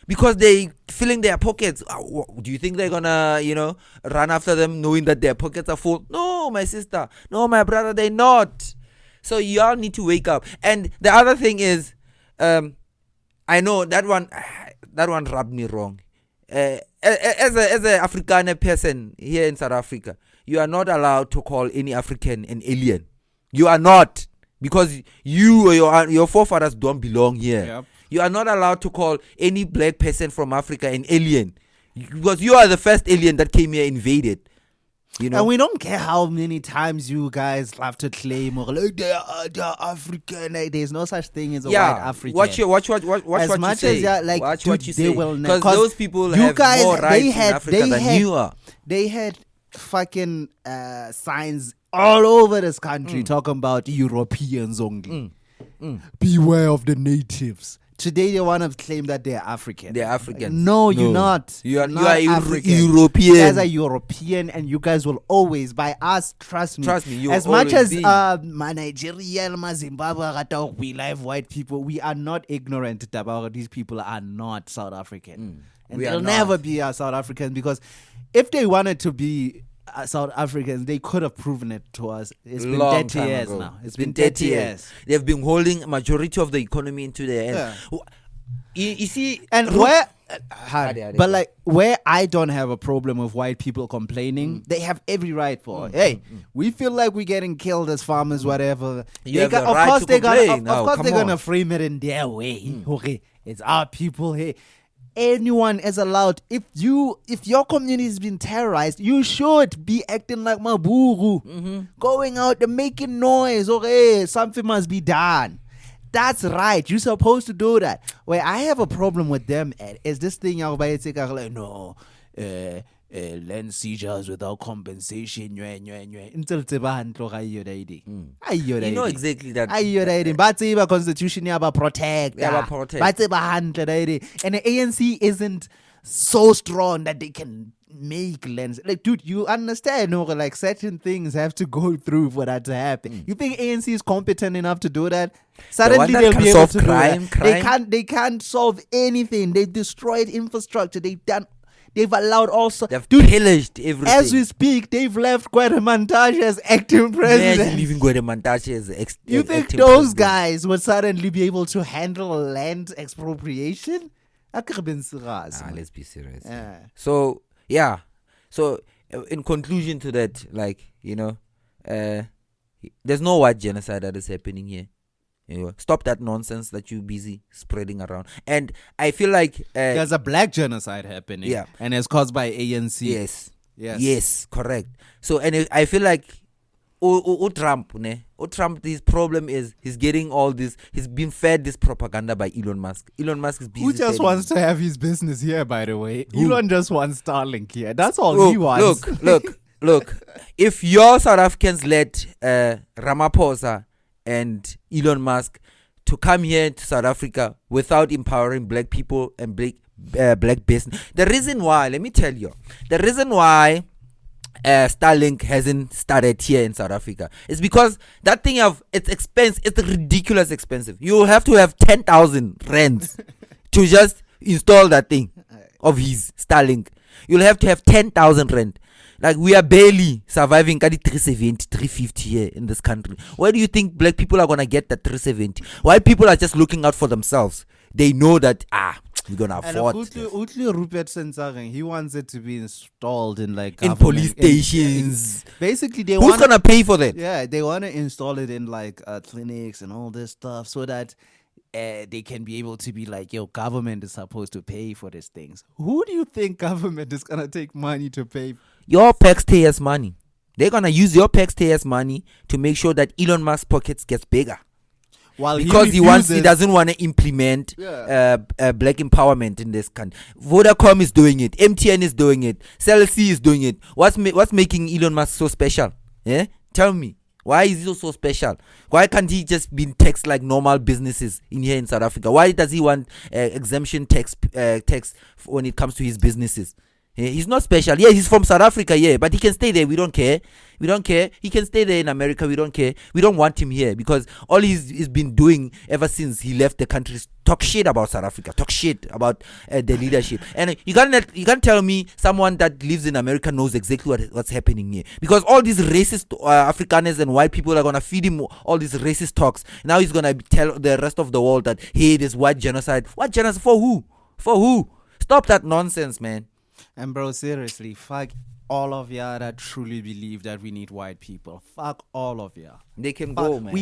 Because they filling their pockets. Do you think they're gonna, run after them knowing that their pockets are full? No, my sister. No, my brother, they're not. So y'all need to wake up. And the other thing is, I know that one rubbed me wrong. As a Afrikaner person here in South Africa, you are not allowed to call any African an alien. You are not, because you or your forefathers don't belong here. Yep. You are not allowed to call any black person from Africa an alien, because you are the first alien that came here invaded. And we don't care how many times you guys have to claim like they're African. Like, there's no such thing as a white African. Watch what as much you say. As like, watch dude, what you they say. will Because those people have guys, more rights in Africa than you are. They had fucking signs all over this country talking about Europeans only. Beware of the natives. Today they want to claim that they're African. They're Africans. No, you're not. You are African. European. You guys are European, and you guys will always, by us, trust me. Trust me, you as will much always as be. my Nigerian, my Zimbabwe, we live white people, we are not ignorant about these people are not South African. And they'll never be South Africans, because if they wanted to be South Africans, they could have proven it to us. It's been 30 years now. It's been 30 years. They've been holding a majority of the economy into their hands. You see, and but like where I don't have a problem with white people complaining, they have every right for. Hey, we feel like we're getting killed as farmers, whatever. Of course they're gonna frame it in their way. Okay, it's our people. Hey. Anyone is allowed. If your community has been terrorized, you should be acting like Maburu, going out and making noise. Okay, something must be done. That's right. You're supposed to do that. Where I have a problem with them is this thing. Like, no, land seizures without compensation. You know exactly that. But the constitution protect. And the ANC isn't so strong that they can make lands. Like, dude, you understand, no? Like, certain things have to go through for that to happen. You think ANC is competent enough to do that? Suddenly they'll be able to do that. They can't solve anything. They destroyed infrastructure. They've allowed also. They've pillaged everything. As we speak, they've left Guademantage as acting president. Imagine leaving Guademantage as you think those guys would suddenly be able to handle land expropriation? Let's be serious. So in conclusion to that, like, there's no white genocide that is happening here. Stop that nonsense that you're busy spreading around. And I feel like there's a black genocide happening. Yeah. And it's caused by ANC. Yes, correct. So, and I feel like Trump, his problem is he's getting all this, he's been fed this propaganda by Elon Musk. Elon Musk is busy. Who just wants to have his business here, by the way? Elon just wants Starlink here. That's all he wants. Look. If your South Africans let Ramaphosa and Elon Musk to come here to South Africa without empowering black people and black business. The reason why, let me tell you, the reason why Starlink hasn't started here in South Africa is because that thing it's expensive. It's ridiculous expensive. You have to have 10,000 rands to just install that thing of his Starlink. You'll have to have 10,000 rand. Like, we are barely surviving at 370, 350 here in this country. Where do you think black people are going to get that 370? Why people are just looking out for themselves? They know that, we're going to afford it. Rupert Sensaren, he wants it to be installed in like in police stations. Basically, who's going to pay for that? Yeah, they want to install it in like clinics and all this stuff so that they can be able to be like, government is supposed to pay for these things. Who do you think government is going to take money to pay? Your taxpayers' money. They're going to use your taxpayers' money to make sure that Elon Musk's pockets gets bigger. Because he doesn't want to implement black empowerment in this country. Vodacom is doing it. MTN is doing it. Cell C is doing it. What's making Elon Musk so special? Yeah? Tell me. Why is he so special? Why can't he just be taxed like normal businesses in here in South Africa? Why does he want exemption tax when it comes to his businesses? He's not special. Yeah, he's from South Africa, but he can stay there. We don't care. We don't care. He can stay there in America. We don't care. We don't want him here because all he's been doing ever since he left the country is talk shit about South Africa, talk shit about the leadership. And you can't tell me someone that lives in America knows exactly what's happening here, because all these racist Afrikaners and white people are gonna feed him all these racist talks. Now he's gonna tell the rest of the world that, hey, there's white genocide. What genocide? For who? For who? Stop that nonsense, man. And bro, seriously, fuck all of y'all that truly believe that we need white people. Fuck all of y'all. They can go, man.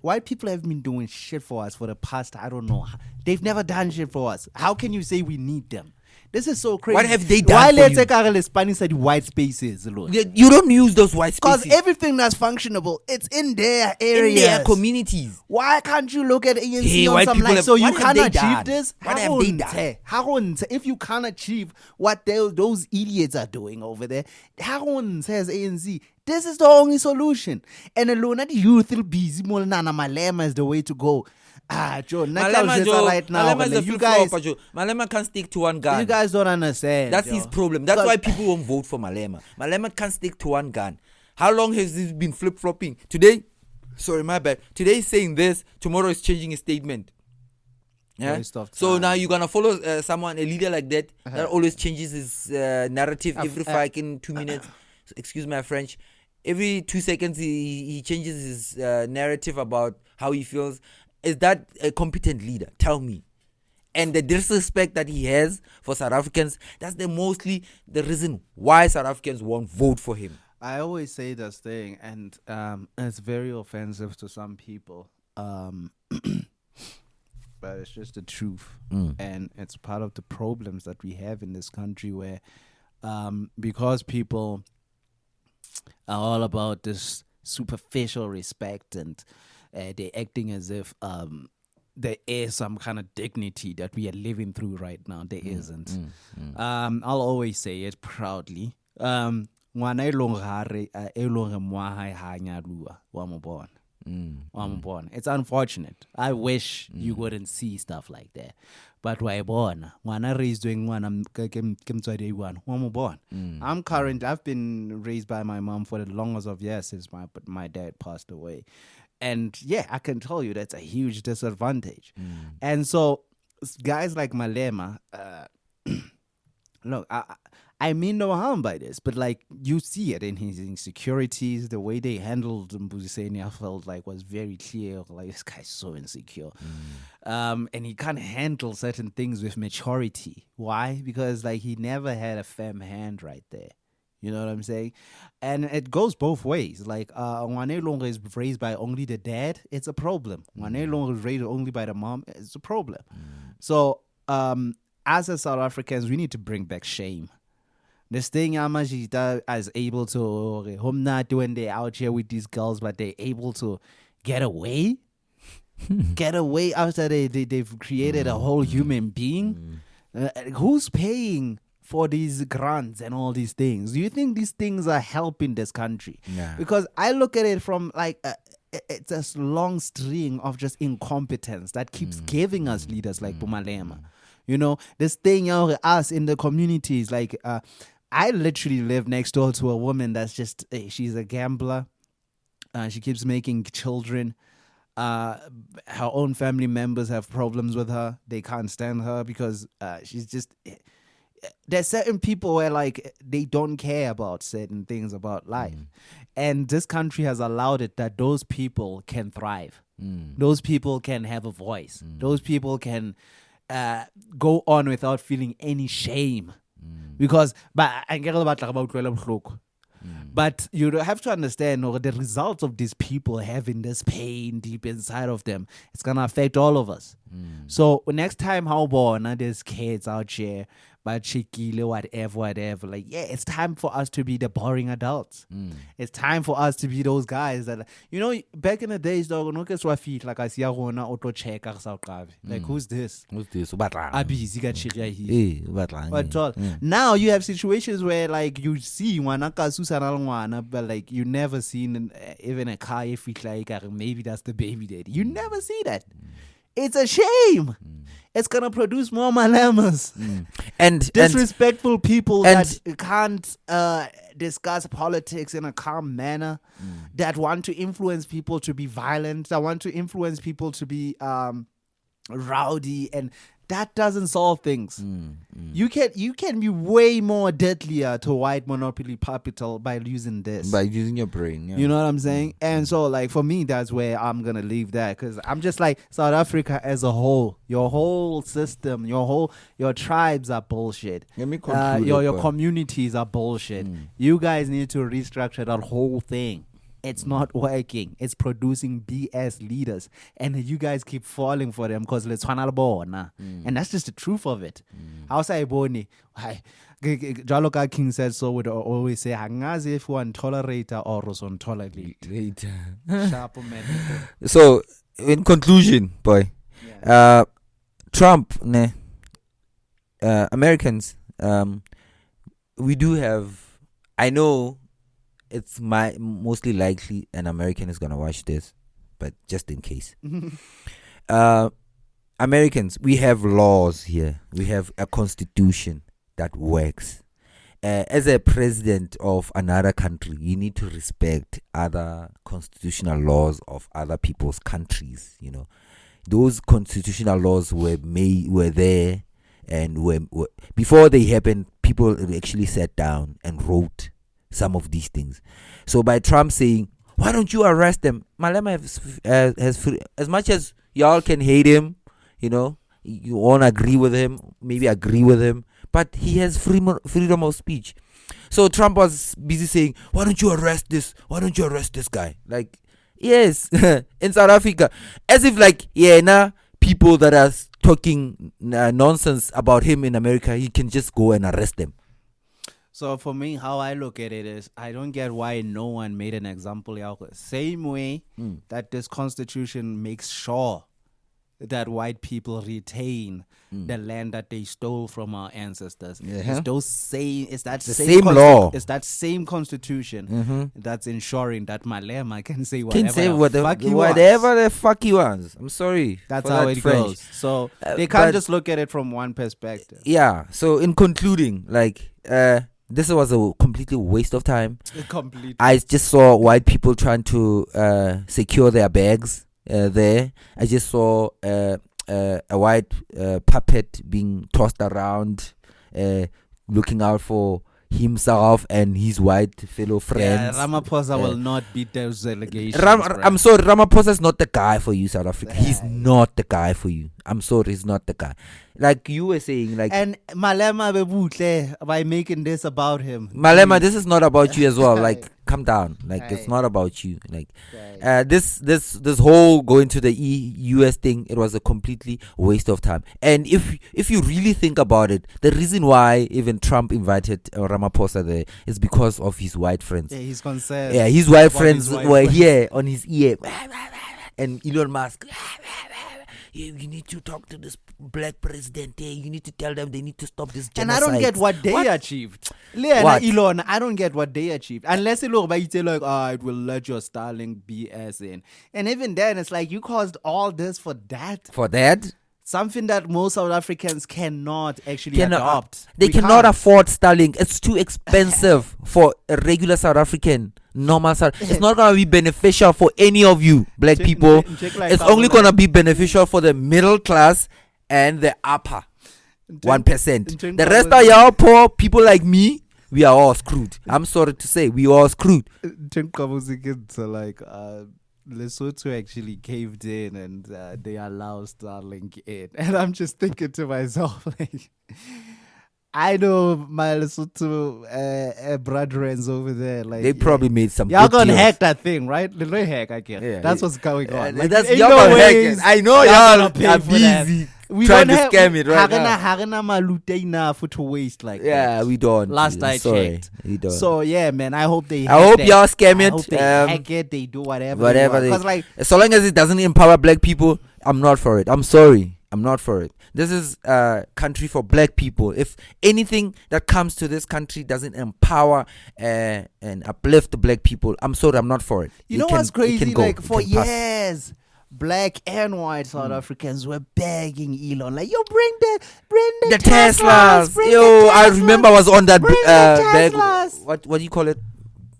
White people have been doing shit for us for the past, I don't know. They've never done shit for us. How can you say we need them? This is so crazy. What have they done Why for let's you? take Spanish the white spaces, Lord? You don't use those white spaces. Because everything that's functionable, it's in their areas. In their communities. Why can't you look at ANC Hey, on white some people like, have- so you what have can't they achieve done? this? What have they done? If you can't achieve what those idiots are doing over there, says ANC, this is the only solution. And alone at youth will busy more than Malema is the way to go. Joe, right now. You guys, Malema can't stick to one gun. You guys don't understand. That's his problem. That's why people won't vote for Malema. Malema can't stick to one gun. How long has this been flip-flopping? Today, sorry, my bad. Today he's saying this. Tomorrow he's changing his statement. Yeah. So now you're gonna follow a leader like that that always changes his narrative every 2 minutes. Excuse my French. Every 2 seconds he changes his narrative about how he feels. Is that a competent leader? Tell me. And the disrespect that he has for South Africans, that's mostly the reason why South Africans won't vote for him. I always say this thing, and it's very offensive to some people. But it's just the truth. And it's part of the problems that we have in this country where because people are all about this superficial respect and they're acting as if there is some kind of dignity that we are living through right now. There isn't. I'll always say it proudly. Ngwana e leng hare e leng hore moa hae ha nyalua wa mo bona. It's unfortunate. I wish you wouldn't see stuff like that. But wa e bona. Ngwana raised doing ngwana ke mtswadi one. Wa mo bona. I've been raised by my mom for the longest of years since my dad passed away. And yeah, I can tell you that's a huge disadvantage. And so guys like Malema, look, I mean no harm by this, but like you see it in his insecurities, the way they handled Mbuziseni, I felt like was very clear. Like, this guy's so insecure. And he can't handle certain things with maturity. Why? Because like he never had a firm hand right there. You know what I'm saying? And it goes both ways. Like, Ngwane Longa is raised by only the dad, it's a problem. Ngwane Longa is raised only by the mom, it's a problem. So, as a South Africans, we need to bring back shame. This thing Yamajita is able to, when they're out here with these girls, but they're able to get away. Get away after they've created a whole human being. Who's paying for these grants and all these things? Do you think these things are helping this country? Yeah. Because I look at it from like it's a long string of just incompetence that keeps giving us leaders like Bumalema. You know, this thing us in the communities, like I literally live next door to a woman that's just, she's a gambler. She keeps making children. Her own family members have problems with her. They can't stand her because she's just... There's certain people where like they don't care about certain things about life, and this country has allowed it that those people can thrive. Those people can have a voice. Those people can go on without feeling any shame, because but you have to understand the results of these people having this pain deep inside of them. It's gonna affect all of us. So next time, how born there's kids out here, but cheeky, whatever. Like, yeah, it's time for us to be the boring adults. It's time for us to be those guys that, you know, back in the days, dog, no guess what feet like I see a auto check like who's this? Who's this? But now you have situations where like you see but like you never seen even a car if it like maybe that's the baby daddy. You never see that. It's a shame. It's gonna produce more Malemas And disrespectful people that can't discuss politics in a calm manner, that want to influence people to be violent, that want to influence people to be rowdy, and that doesn't solve things. You can be way more deadlier to white monopoly capital by using this. by using your brain. Yeah. You know what I'm saying? And so, like, for me, that's where I'm going to leave that, because I'm just like, South Africa as a whole, your whole system, your tribes are bullshit. Let me conclude. Your communities are bullshit. You guys need to restructure that whole thing. It's not working. It's producing BS leaders. And you guys keep falling for them because let's and that's just the truth of it. How say Boni? Jaloka King said so, would always say, Hangazi if one tolerator or on tolerate. So, in conclusion, boy, Trump, Americans, we do have, I know it's mostly likely an American is going to watch this, but just in case. Americans, we have laws here. We have a constitution that works. As a president of another country, you need to respect other constitutional laws of other people's countries. You know, those constitutional laws were there, and before they happened, people actually sat down and wrote some of these things. So by Trump saying, why don't you arrest them? Malema has free, as much as y'all can hate him, you know, you won't agree with him, maybe agree with him, but he has freedom of speech. So Trump was busy saying, why don't you arrest this? Why don't you arrest this guy? Like, yes, in South Africa, as if like, people that are talking nonsense about him in America, he can just go and arrest them. So for me, how I look at it is, I don't get why no one made an example out. Same way that this constitution makes sure that white people retain the land that they stole from our ancestors. It's that same law. It's that same constitution that's ensuring that Malema can say whatever the fuck he wants. I'm sorry. That's how it goes. So they can't just look at it from one perspective. Yeah. So in concluding, like, this was a completely waste of time. Completely. I just saw white people trying to secure their bags there. I just saw a white puppet being tossed around, looking out for himself and his white fellow friends. Yeah, Ramaphosa will not beat those allegations. I'm sorry, Ramaphosa is not the guy for you, South Africa. He's not the guy for you. I'm sorry, he's not the guy. Like you were saying, like, and Malema bebutle by making this about him. Malema, this is not about you as well. Like, calm down. Like, it's not about you. Like, this whole going to the US thing, it was a completely waste of time. And if you really think about it, the reason why even Trump invited Ramaphosa there is because of his white friends. Yeah, he's concerned. Yeah, his white friends were here on his ear, and Elon Musk. You need to talk to this black president. You need to tell them they need to stop this genocide. And I don't get what they achieved. Elon, I don't get what they achieved. Unless it will let your Starlink BS in. And even then, it's like, you caused all this for that. For that? Something that most South Africans cannot actually adopt. They cannot afford Starlink. It's too expensive for a regular South African. Normal South. It's not going to be beneficial for any of you black people. It's only going to be beneficial for the middle class and the upper 1%. The rest of y'all poor people like me, we are all screwed. I'm sorry to say, we are all screwed. Lesotho actually caved in and they allowed Starlink in. And I'm just thinking to myself, like, I know my Lesotho brethren over there. Like, they probably made some. Y'all gonna hack that thing, right? Little hack, I guess. Yeah, that's what's going on. Like, that's y'all gonna hack it. I know y'all are busy trying to scam it right now. Harena Maluti enough to waste like yeah, that. we don't. Last I checked. We don't. So yeah, man, I hope they. I hope y'all scam it. I hope they hack it. They do whatever. Because like, so long as it doesn't empower black people, I'm not for it. I'm sorry, I'm not for it. This is a country for black people. If anything that comes to this country doesn't empower and uplift the black people, I'm sorry, I'm not for it. You know what's crazy? Like, for years, black and white South Africans were begging Elon, like, yo, bring the Teslas. bring Yo, the I Teslas, remember I was on that bring the Teslas. what do you call it?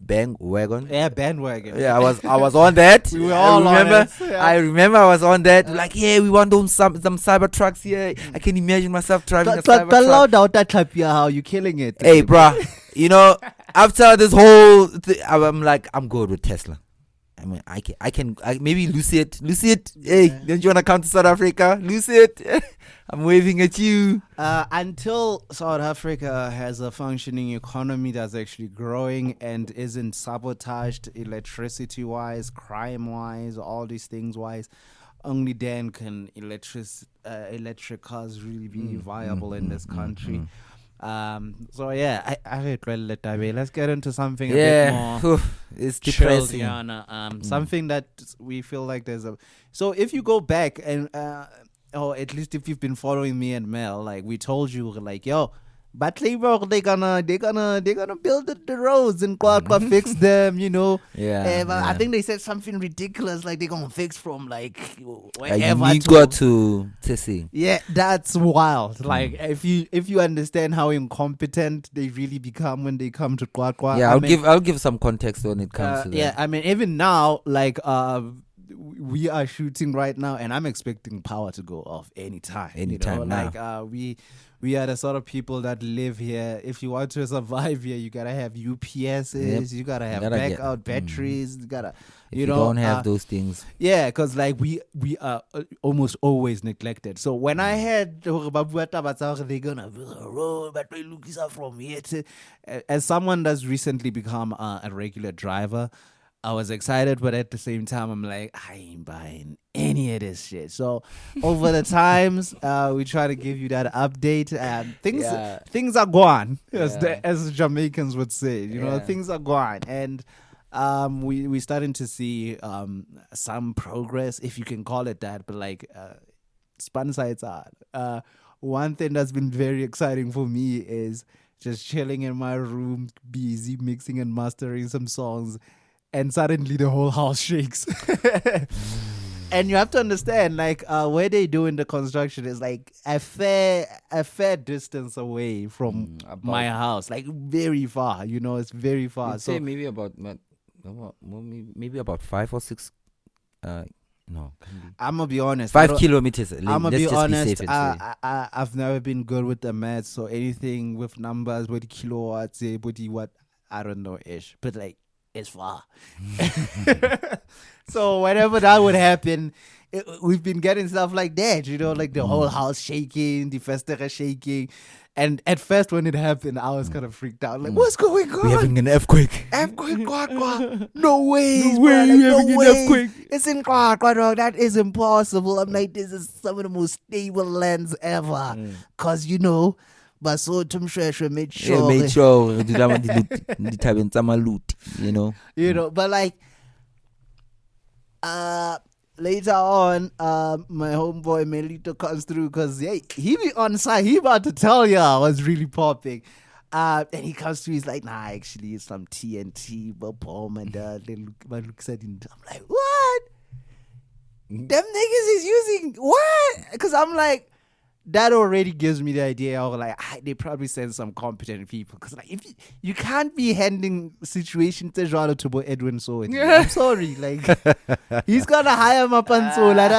Bandwagon? Yeah, bandwagon. Yeah, I was on that. We were all I remember, on it. Yeah. I remember I was on that. Like, yeah, we want some cyber trucks here. I can imagine myself driving a cyber truck. How you killing it? Hey, bruh, you know, after this whole I'm like, I'm good with Tesla. I mean, I can maybe Lucid. Hey, don't you want to come to South Africa? Lucid. I'm waving at you. Until South Africa has a functioning economy that's actually growing and isn't sabotaged electricity-wise, crime-wise, all these things-wise, only then can electric cars really be viable in this country. So yeah, let's get into something a bit more. It's chilled, depressing. Something that we feel like there's a. So if you go back and or at least if you've been following me and Mel, like we told you, like, yo, but they're gonna build the roads and QwaQwa fix them, you know. I think they said something ridiculous, like they're gonna fix from like wherever to Tessie. Yeah, that's wild. Like if you understand how incompetent they really become when they come to QwaQwa. Yeah, I'll give some context when it comes to that. Yeah, I mean, even now, like we are shooting right now, and I'm expecting power to go off anytime. Anytime now. Like we are the sort of people that live here. If you want to survive here, you gotta have UPSs. You gotta have backup batteries. You gotta, you don't have those things. Yeah, because like we are almost always neglected. So when I heard they're gonna build a road, but we look from here to, as someone that's recently become a regular driver, I was excited, but at the same time, I'm like, I ain't buying any of this shit. So over the times, we try to give you that update. Things are gone, as the Jamaicans would say. You know, things are gone, and we starting to see some progress, if you can call it that. But like, spun sides are. One thing that's been very exciting for me is just chilling in my room, busy mixing and mastering some songs. And suddenly the whole house shakes. And you have to understand, like, where they doing the construction is like a fair distance away from my house, like very far. You know, it's very far. So say maybe about 5 or 6. No, I'm gonna be honest. 5 kilometers. I'm gonna be honest. I've never been good with the maths, so anything with numbers, with kilowatts, with what, I don't know ish. But like, it's far. So whenever that would happen, we've been getting stuff like that, you know, like the whole house shaking, the festival shaking. And at first when it happened, I was kind of freaked out. Like, what's going on? We're having an earthquake. QwaQwa. No way. Having an earthquake. It's in QwaQwa, dog. That is impossible. I'm like, this is some of the most stable lands ever. Because, you know, Basotho Mshweshwe made sure you know. You know, but like later on, my homeboy Melito comes through because he be on site. He about to tell y'all what's really popping. And he comes through. He's like, nah, actually, it's some TNT, bomb, and looks at him. I'm like, what? Them niggas is using what? Because I'm like, that already gives me the idea of like, they probably send some competent people. Because like, if you can't be handling situations to Edwin so I'm sorry, like he's gonna hire him up and so like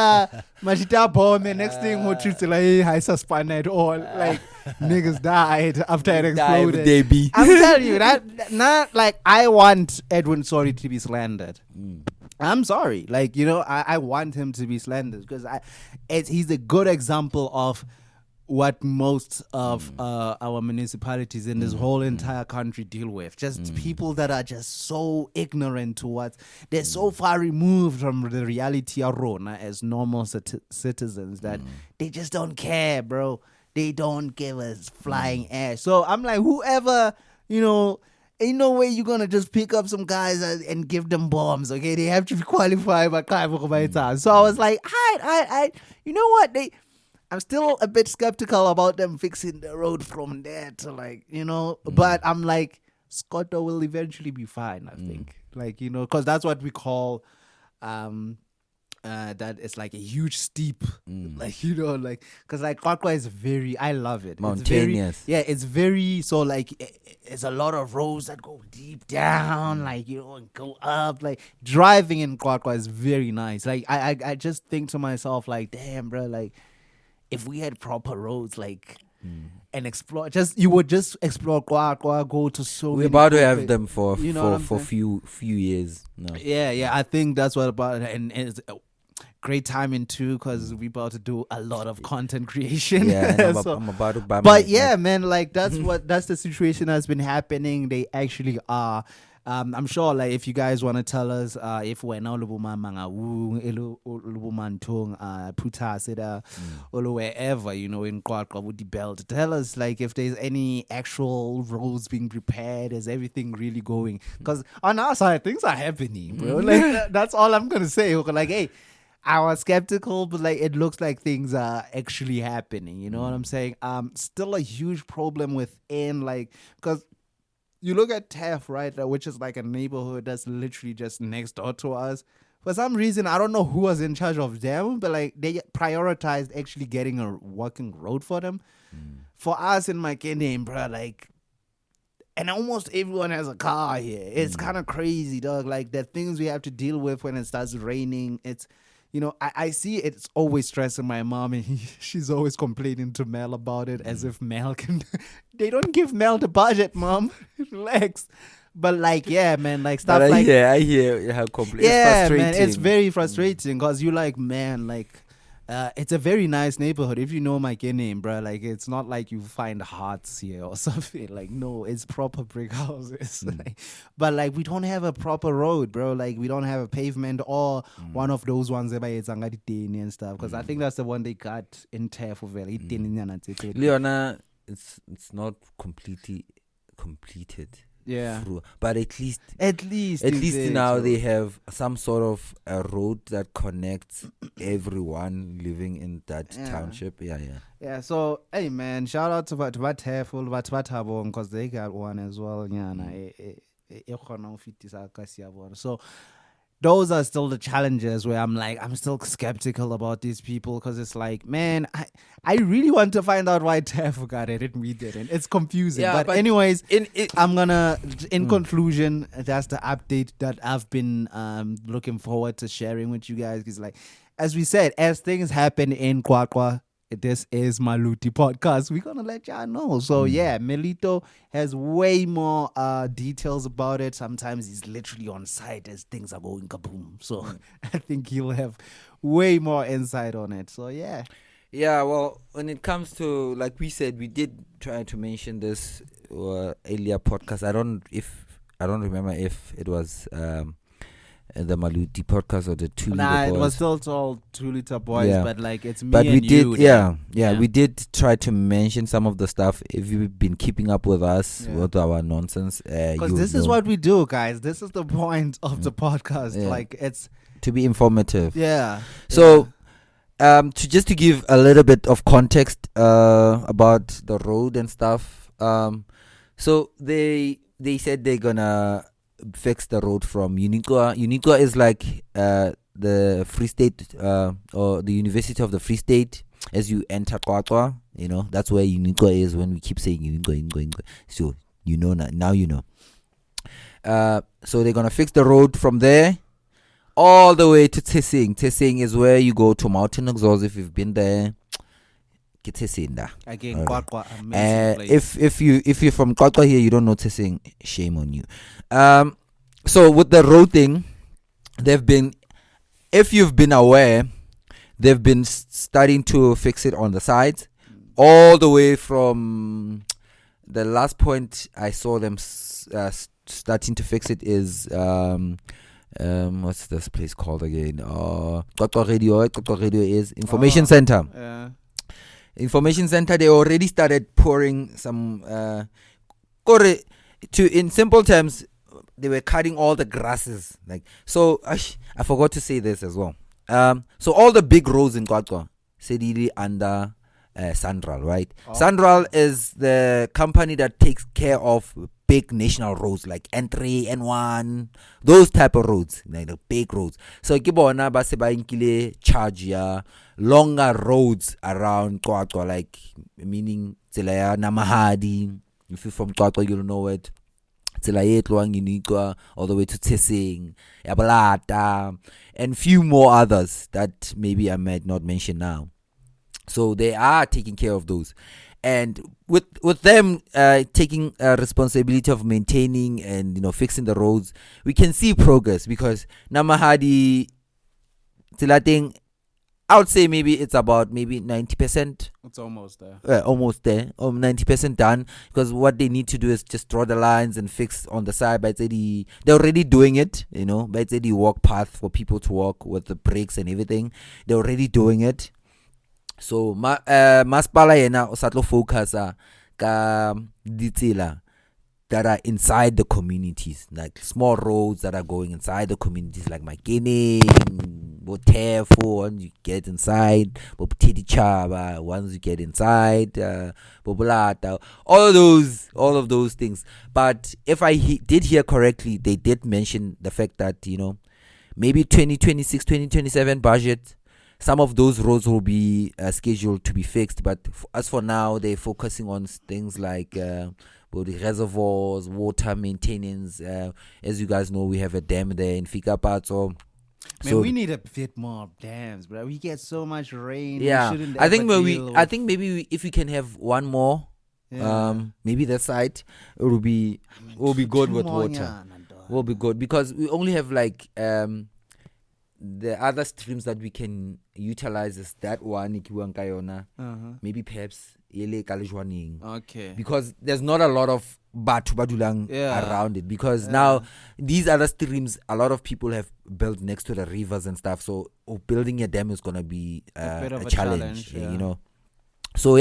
Mashita bomb, and next thing who treats like, hey, I suspend it all, like niggas died after it exploded. I'm telling you that not like I want Edwin Sorry to be slandered. I'm sorry, like, you know, I want him to be slandered because he's a good example of what most of our municipalities in this whole entire country deal with. Just people that are just so ignorant to what they're so far removed from the reality of Rona as normal citizens that they just don't care, bro. They don't give us flying ass. So I'm like, whoever, you know, ain't no way you're gonna just pick up some guys and give them bombs, okay? They have to be qualified by time. So I was like, I you know what? I'm still a bit skeptical about them fixing the road from there to, like, you know, but I'm like, Scotto will eventually be fine, I think. Like, you know, because that's what we call that is like a huge steep, like, you know, like, because like QwaQwa is very, I love it. Mountainous. It's very, so like it's a lot of roads that go deep down, like, you know, and go up. Like driving in QwaQwa is very nice. Like I just think to myself, like, damn, bro, like if we had proper roads, like. And explore, you would just explore QwaQwa, go to so. We're about to have them for few years now. Yeah, I think that's what about it, and it's a great timing too, because we're about to do a lot of content creation. Yeah, and I'm about to buy. But yeah, man, like that's the situation that's been happening. They actually are. I'm sure, like, if you guys want to tell us if we're now or wherever, you know, in QwaQwa with the belt, tell us, like, if there's any actual roads being prepared, is everything really going? Because on our side, things are happening, bro. Like, that's all I'm gonna say. Like, hey, I was skeptical, but like it looks like things are actually happening. You know what I'm saying? Still a huge problem within, like, because you look at TEF, right, which is like a neighborhood that's literally just next door to us. For some reason, I don't know who was in charge of them, but like they prioritized actually getting a working road for them. For us in Makene, bro, like, and almost everyone has a car here. It's kind of crazy, dog. Like the things we have to deal with when it starts raining, it's, you know, I see it's always stressing my mom, and she's always complaining to Mell about it, as if Mell can. They don't give Mell the budget, mom. Relax. But like, yeah, man, like stuff like. I hear how complicated. Yeah, man, it's very frustrating because you like, man, like. It's a very nice neighborhood. If you know my name, bro, like it's not like you find hearts here or something. Like, no, it's proper brick houses. Like, but like we don't have a proper road, bro. Like we don't have a pavement or one of those ones that it's and stuff. Because I think that's the one they got in Tefo. Leona, it's not completely completed. Yeah, but at least now they have some sort of a road that connects everyone living in that township. Yeah. So hey, man, shout out to Vateful, Vatabo, because they got one as well. So those are still the challenges where I'm still skeptical about these people, because it's like, man, I really want to find out why TEF got it and we didn't. It's confusing. Yeah, but anyways, I'm gonna, in conclusion, that's the update that I've been looking forward to sharing with you guys. Because like, as we said, as things happen in QwaQwa, this is Maluti Podcast. We're gonna let y'all know. So yeah, Melito has way more details about it. Sometimes he's literally on site as things are going kaboom. So I think he'll have way more insight on it. So yeah. Yeah, well, when it comes to, like we said, we did try to mention this earlier podcast. I don't remember if it was the Maluti Podcast or the 2 Liter Boys. It was still called 2 Liter Boys, but like it's me but and we did, you. We did try to mention some of the stuff. If you've been keeping up with us, with our nonsense, because this is what we do, guys. This is the point of the podcast. Like, it's to be informative. Yeah. So, to give a little bit of context about the road and stuff. So they said they're gonna fix the road from QwaQwa. QwaQwa is like the Free State or the University of the Free State as you enter QwaQwa. You know, that's where QwaQwa is when we keep saying QwaQwa. So you know now you know. So they're gonna fix the road from there all the way to Tesing. Tesing is where you go to Mountain Exhaust. If you've been there, get Tesing there. Again, QwaQwa, amazing place. If you're from QwaQwa here, you don't know Tesing, shame on you. So with the road thing, they've been, if you've been aware, they've been starting to fix it on the sides, all the way from the last point I saw them starting to fix it is what's this place called again? QwaQwa Radio is Information Center. Yeah. Information Center. They already started pouring some. In simple terms, they were cutting all the grasses. Like, so, I forgot to say this as well. So all the big roads in QwaQwa, Sedili under Sanral, right? Sanral is the company that takes care of big national roads like N3, N1, those type of roads, like the big roads. So ke bona ba se ba inkile charge ya longer roads around QwaQwa, like meaning tsela ya Namahadi. If you're from QwaQwa, you'll know it. Tsela ye tloang Inikwa all the way to Tsesing, Yabalata, and few more others that maybe I might not mention now. So they are taking care of those. And with them taking responsibility of maintaining and fixing the roads, we can see progress, because Namahadi Tilating, I would say maybe it's about maybe 90%. It's almost there. Almost there. 90% done. Because what they need to do is just draw the lines and fix on the side. But they're already doing it, But the walk path for people to walk with the brakes and everything. They're already doing it. So Maspala yena o satlo focus ka ditsela that are inside the communities, like small roads that are going inside the communities, like Makene, Botefo, once you get inside, Boptiti Chaba, once you get inside, Bobolata, all of those things. But if I did hear correctly, they did mention the fact that, maybe 2026, 2027 budget, some of those roads will be scheduled to be fixed. But as for now, they're focusing on things like the reservoirs, water maintenance. As you guys know, we have a dam there in Fikapatso. Man, we need a bit more dams, bro. We get so much rain. Yeah, I think maybe if we can have one more, maybe that side, it will be good with water. Will be good, because we only have like the other streams that we can utilize is that one, maybe perhaps okay, because there's not a lot of batu badulang around it, because now these other streams, a lot of people have built next to the rivers and stuff, so building a dam is gonna be a challenge, So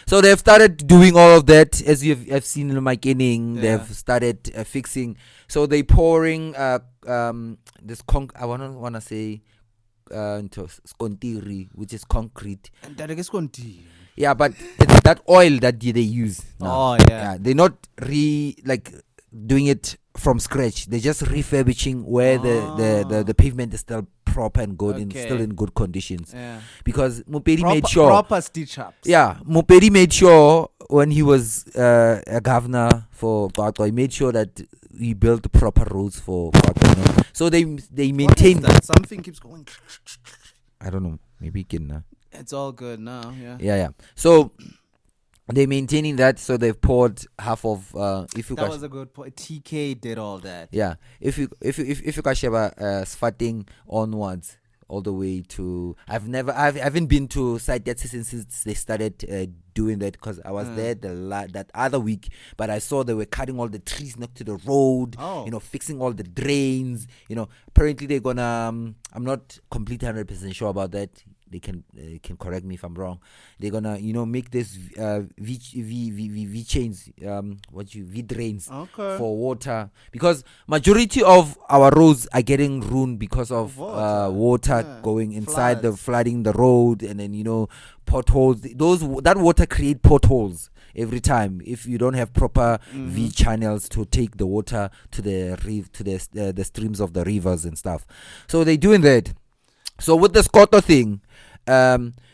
so they've started doing all of that, as you have seen in my beginning. They've started fixing. So they pouring this I wanna say into skontiri, which is concrete. And that is skontiri. Yeah, but it's that oil that they use now. Oh yeah. They're not doing it from scratch. They're just refurbishing where the pavement is still proper and good and still in good conditions. Yeah. Because Mupedi made sure proper stitch ups. Yeah, Mupedi made sure when he was a governor for QwaQwa, he made sure that we built proper roads for QwaQwa. So they maintain that. Something keeps going. I don't know. Maybe it's all good now. Yeah. So they're maintaining that. So they've poured half of. That was a good point. TK did all that. Yeah. If you kasheba Sfating onwards all the way to. I haven't been to site yet since they started doing that, because I was there that other week, but I saw they were cutting all the trees next to the road. Fixing all the drains. Apparently they're gonna. I'm not completely 100% sure about that. They can correct me if I'm wrong. They're gonna make this V chains, V drains for water, because majority of our roads are getting ruined because of water going inside, the flooding the road, and then potholes. That water create potholes every time if you don't have proper V channels to take the water to the streams of the rivers and stuff. So they're doing that. So with the Scotto thing,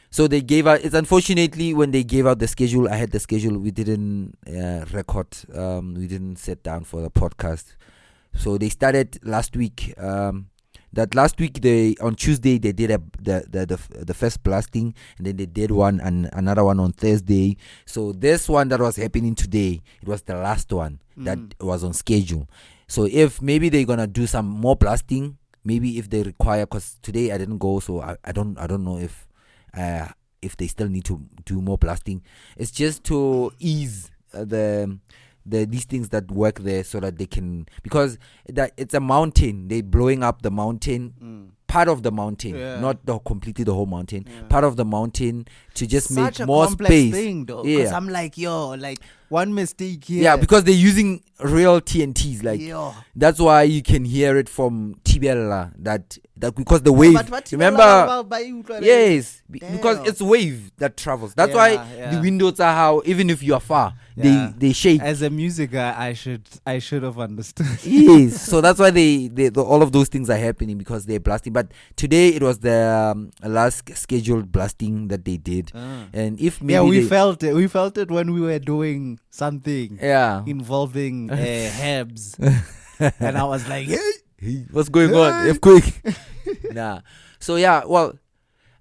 so they gave out. It's unfortunately when they gave out the schedule. I had the schedule. We didn't record. We didn't sit down for the podcast. So they started last week. That last week on Tuesday they did the first blasting, and then they did one and another one on Thursday. So this one that was happening today, it was the last one that was on schedule. So if maybe they're gonna do some more blasting. Maybe if they require, because today I didn't go, so I don't know if they still need to do more blasting. It's just to ease these things that work there, so that they can, because it's a mountain. They're blowing up the mountain, part of the mountain, not completely the whole mountain. Part of the mountain to just Such make more a complex space. thing, though, because I'm like, one mistake here. Yeah, because they're using real TNTs. That's why you can hear it from Tibella. That because the wave. Remember? Yes, because it's wave that travels. That's why the windows are how, even if you are far, they shape. As a music guy, I should have understood. Yes, so that's why all of those things are happening because they're blasting. But today it was the last scheduled blasting that they did, and if maybe we felt it. We felt it when we were doing something involving Hebs, and I was like, hey, what's going on? Quick. Nah. So well,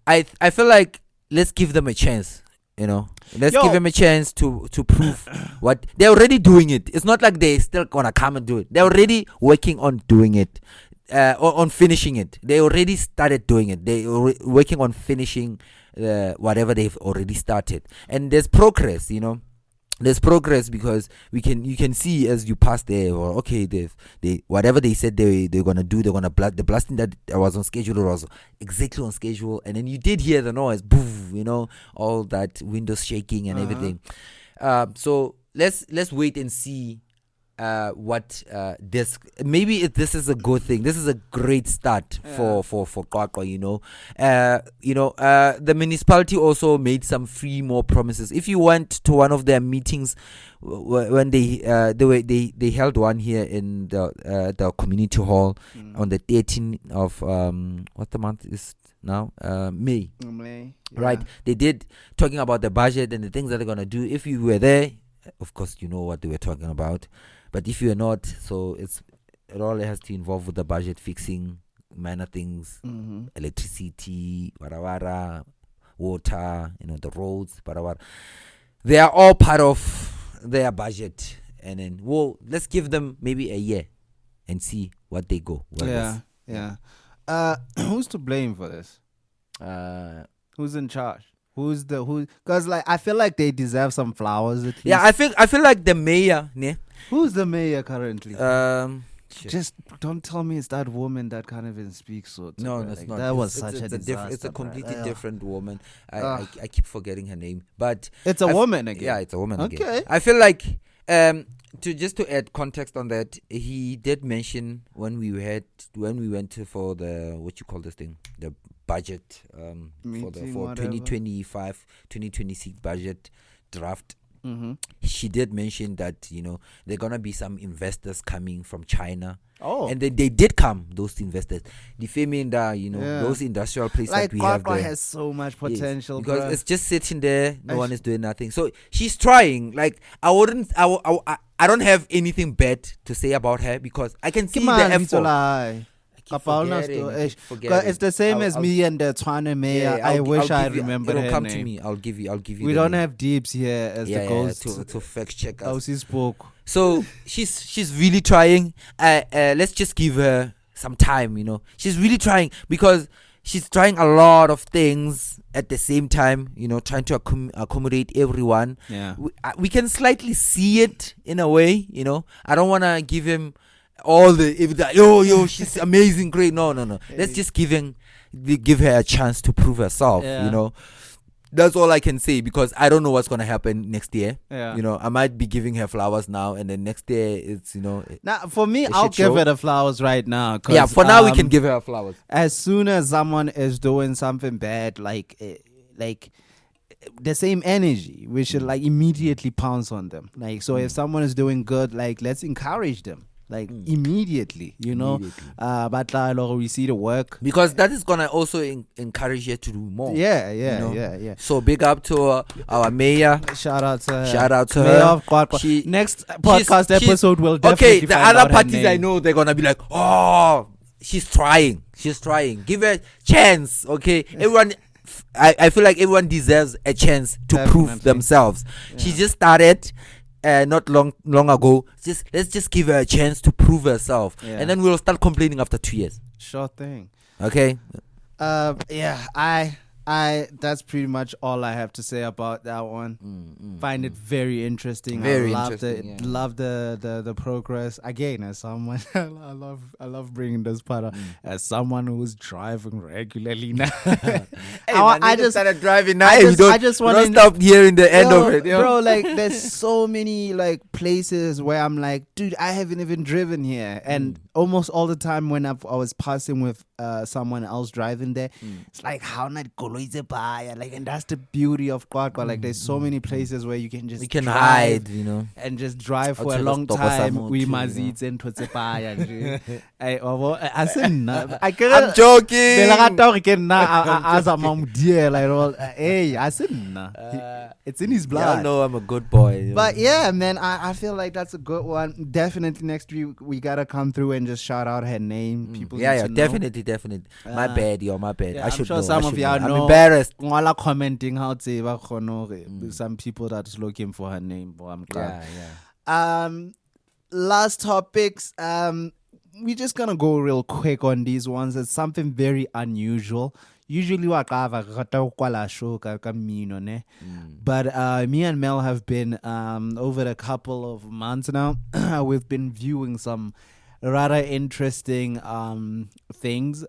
I feel like let's give them a chance. Let's give them a chance to prove what they're already doing it. It's not like they're still gonna come and do it. They're already working on doing it, on finishing it. They already started doing it. They're working on finishing whatever they've already started, and there's progress. There's progress because you can see as you pass there, or okay, they whatever they said they're gonna do, they're gonna blast. The blasting that was on schedule was exactly on schedule, and then you did hear the noise, boom, all that windows shaking and everything. So let's wait and see what this maybe if this is a good thing. This is a great start for QwaQwa. The municipality also made some free more promises. If you went to one of their meetings when they held one here in the community hall on the 13th of what the month is now, May. Right, they did talking about the budget and the things that they're gonna do. If you were there, of course you know what they were talking about. But if you're not, so it all has to involve with the budget, fixing minor things, electricity, water, the roads, they are all part of their budget. And then, let's give them maybe a year and see what they go. Who's to blame for this? Who's in charge? Because I feel like they deserve some flowers at least. Yeah, I feel like the mayor. Who's the mayor currently? Shit. Just don't tell me it's that woman that can't even speak. No, it's not. That was such a disaster. It's a completely different woman. I keep forgetting her name, but it's a woman again. Yeah, it's a woman again. Okay. I feel like to add context on that, he did mention when we went for the the budget for 2025 2026 budget draft. She did mention that there gonna be some investors coming from China. And then they did come, those investors. The Feming those industrial places that we have there has so much potential, because it's just sitting there, no one is doing nothing. So she's trying. Like I don't have anything bad to say about her because I can see the effort. It's the same as me and the Tshwane mayor. I wish I remember her come name. to me. I'll give you. We don't have deeps here as the ghost to fact check us. Spoke. So she's really trying. Let's just give her some time. She's really trying because she's trying a lot of things at the same time. Trying to accommodate everyone. Yeah, we can slightly see it in a way. I don't want to give him all the she's amazing, great. No. Let's just give her a chance to prove herself. That's all I can say because I don't know what's gonna happen next year. I might be giving her flowers now, and then next year it's Now for me, I'll give her the flowers right now. For now we can give her flowers. As soon as someone is doing something bad, like the same energy, we should immediately pounce on them. So if someone is doing good, let's encourage them. Immediately, but we see the work because that is gonna also encourage you to do more. Yeah. So big up to our mayor. Shout out to her. Mayor of QwaQwa. Next podcast episode will definitely the other parties I know they're gonna be like, she's trying. Give her a chance. Okay, everyone. I feel like everyone deserves a chance to prove themselves. She just started. Not long ago. Let's just give her a chance to prove herself, and then we'll start complaining after 2 years. Sure thing. Okay. I that's pretty much all I have to say about that one. Find it very interesting. Love the progress. Again, as someone I love bringing this part up. As someone who's driving regularly now. I just started driving now. I just want to stop hearing the end of it. Bro, there's so many places where I'm like, dude, I haven't even driven here. And almost all the time when I was passing with someone else driving there, it's like, how not go like, and that's the beauty of QwaQwa. Like, there's so many places where you can just drive hide, you know, and just drive for a Outside long of time. We too, must you know. eat in Totsepaya. I'm joking. It's in his Y'all blood. know I'm a good boy. You know. But yeah, man, I feel like that's a good one. Definitely next week we gotta come through and just shout out her name. People, yeah, need to know. definitely. My bad, my bad. Yeah, I I'm should sure know. some I of should y'all know. know. I'm embarrassed. While commenting how to some people that's looking for her name. Boy, I'm glad. Yeah. Last topics. We're just gonna go real quick on these ones. It's something very unusual. Usually but me and Mel have been over a couple of months now. We've been viewing some rather interesting things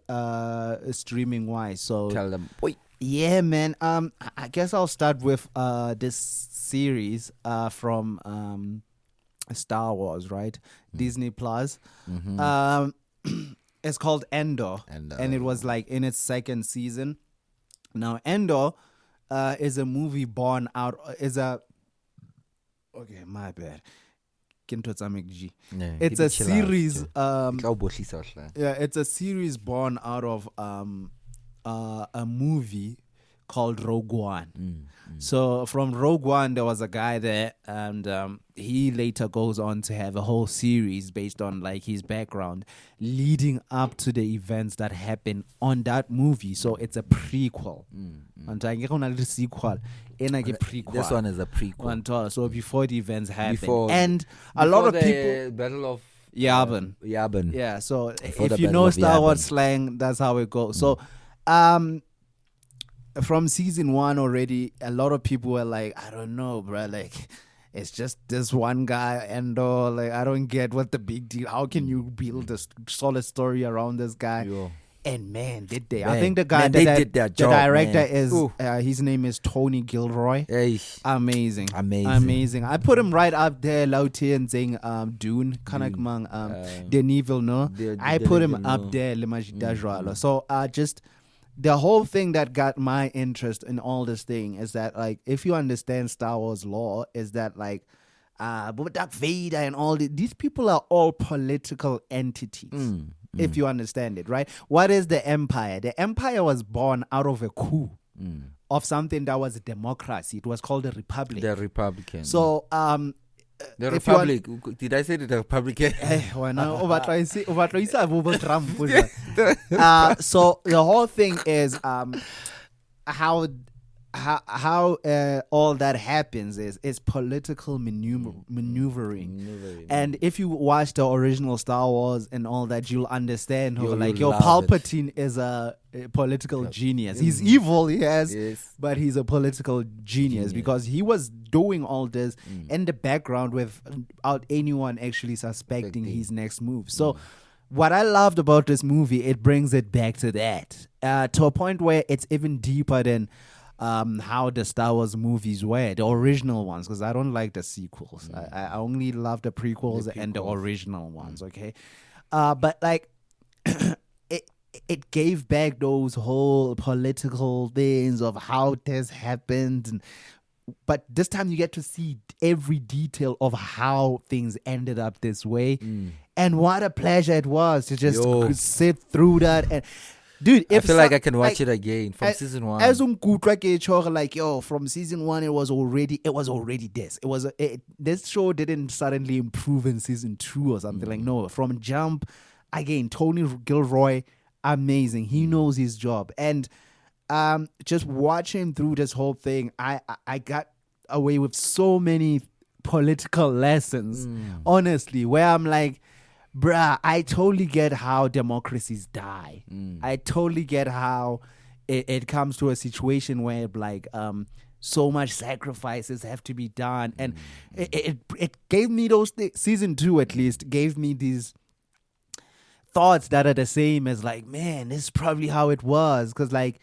streaming wise. So Tell them. Wait. yeah, man. I guess I'll start with this series from Star Wars, right? Disney Plus. Mm-hmm. It's called Andor, and it was like in its second season. Now, Andor is a movie born out. Okay, my bad. It's a series. It's a series born out of a movie called Rogue One. So from Rogue One, there was a guy there, and he later goes on to have a whole series based on like his background leading up to the events that happened on that movie. So it's a prequel. And sequel. This one is a prequel. So before the events happen, and a lot of people. Battle of Yavin. Yeah. So if you know Star Wars slang, that's how it goes. So, from season 1 already, a lot of people were like, I don't know, bro. Like, it's just this one guy, Andor. Like, I don't get what the big deal. How can you build a solid story around this guy? Yo. And man, did they? Man, I think the guy, did their job, the director man. is, his name is Tony Gilroy. Eish. Amazing. I put him right up there, Lauti and saying Dune, Kanakmang, Denis Villeneuve. I put him up there, So just the whole thing that got my interest in all this thing is that, like, if you understand Star Wars lore, is that like Darth Vader and all these people are all political entities. If you understand it, right? What is the Empire? The Empire was born out of a coup of something that was a democracy. It was called a republic. The Republican. So, the Republic. Did I say the Republican? So the whole thing is how all that happens is political maneuvering. And if you watch the original Star Wars and all that, you'll understand how Palpatine is a political genius. He's evil, yes, but he's a political genius because he was doing all this in the background without anyone actually suspecting his next move. So what I loved about this movie, it brings it back to that, to a point where it's even deeper than how the Star Wars movies were, the original ones, because I don't like the sequels. I only love the prequels and the original ones, okay? But like, it gave back those whole political things of how this happened. But this time you get to see every detail of how things ended up this way. And what a pleasure it was to just sit through that. And dude, I feel like I can watch it again from season 1. As like, yo, from season 1 it was already this. This show didn't suddenly improve in season 2 or something. Like, no, from jump, again, Tony Gilroy, amazing. He knows his job. And just watching through this whole thing, I got away with so many political lessons, honestly, where I'm like, bruh, I totally get how democracies die. I totally get how it comes to a situation where like so much sacrifices have to be done. And it gave me those season 2 at least gave me these thoughts that are the same as like, man, this is probably how it was. Because like,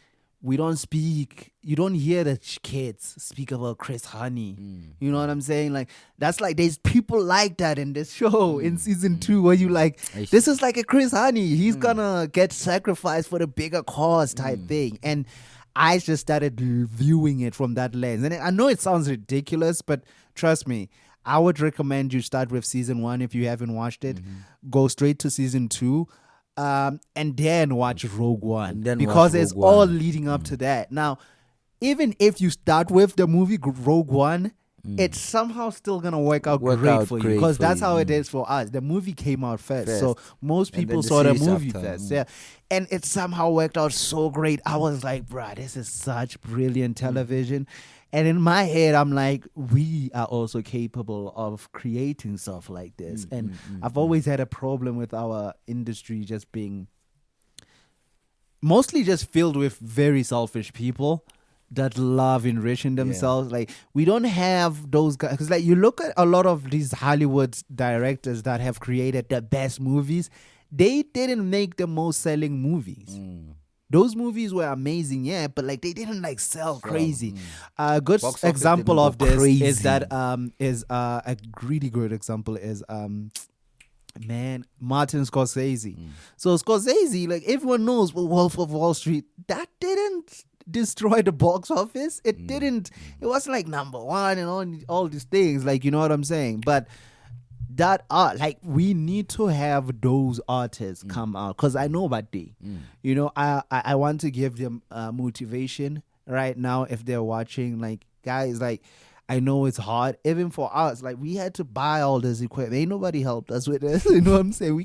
you don't hear the kids speak about Chris Honey. You know what I'm saying? Like, that's like, there's people like that in this show in season 2 where you like, this is like a Chris Honey. He's gonna get sacrificed for the bigger cause type thing. And I just started viewing it from that lens. And I know it sounds ridiculous, but trust me, I would recommend you start with season 1 if you haven't watched it. Go straight to season 2, and then watch Rogue One, because it's all leading up to that. Now, even if you start with the movie Rogue One, it's somehow still gonna work out great for you, because that's how it is for us. The movie came out first. So most people saw the movie first, and it somehow worked out so great. I was like, bruh, this is such brilliant television. And in my head, I'm like, we are also capable of creating stuff like this. And I've always had a problem with our industry just being mostly just filled with very selfish people that love enriching themselves. Like, we don't have those guys. Because, like, you look at a lot of these Hollywood directors that have created the best movies, they didn't make the most selling movies. Those movies were amazing, but like they didn't like sell crazy. A good example of this is that a really good example is Martin Scorsese. So Scorsese, like everyone knows, Wolf of Wall Street, that didn't destroy the box office. It didn't. It was like number 1 and all these things. Like, you know what I'm saying? But that art, like, we need to have those artists come out, because I know about they. You know, I want to give them motivation right now if they're watching. Like, guys, like, I know it's hard, even for us. Like, we had to buy all this equipment. Ain't nobody helped us with this. You know what I'm saying?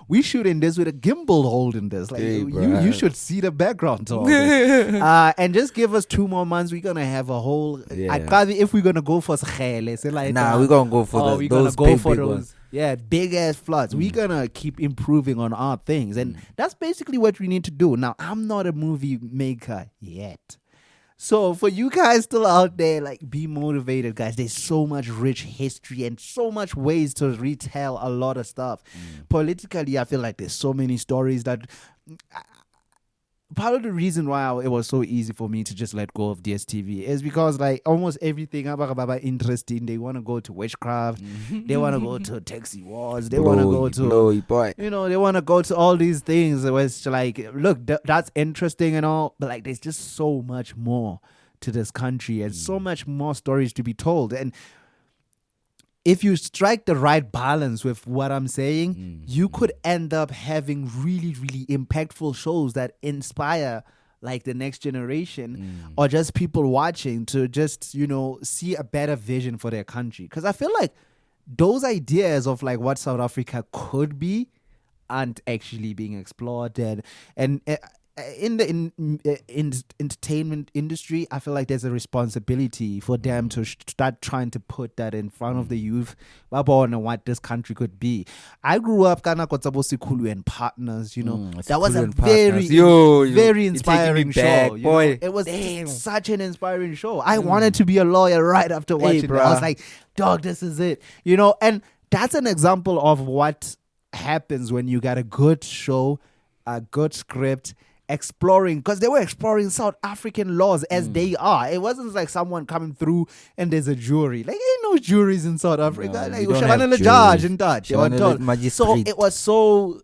We shooting this with a gimbal holding this. Like, you should see the background to all this. And just give us 2 more months. We're gonna have a whole. If we're gonna go for like, we're gonna go for those big ones. Yeah, big ass floods. We're gonna keep improving on our things, and that's basically what we need to do. Now, I'm not a movie maker yet. So for you guys still out there, like, be motivated, guys. There's so much rich history and so much ways to retell a lot of stuff. Politically, I feel like there's so many stories that... Part of the reason why it was so easy for me to just let go of DSTV is because, like, almost everything about interesting. They want to go to witchcraft. They want to go to taxi wars. They want to go to, they want to go to all these things. Where it's like, look, that's interesting and all, but like, there's just so much more to this country and so much more stories to be told. And if you strike the right balance with what I'm saying, you could end up having really, really impactful shows that inspire, like, the next generation or just people watching to just, see a better vision for their country. Because I feel like those ideas of, like, what South Africa could be aren't actually being explored. And in the entertainment industry, I feel like there's a responsibility for them to start trying to put that in front of the youth about what this country could be. I grew up kind of Kotsabo and Partners, that was a very inspiring show. It was such an inspiring show. I wanted to be a lawyer right after watching it. I was like, dog, this is it. And that's an example of what happens when you got a good show, a good script, exploring, because they were exploring South African laws as they are. It wasn't like someone coming through and there's a jury. Like, ain't no juries in South Africa. Like, judge and judge. So it was so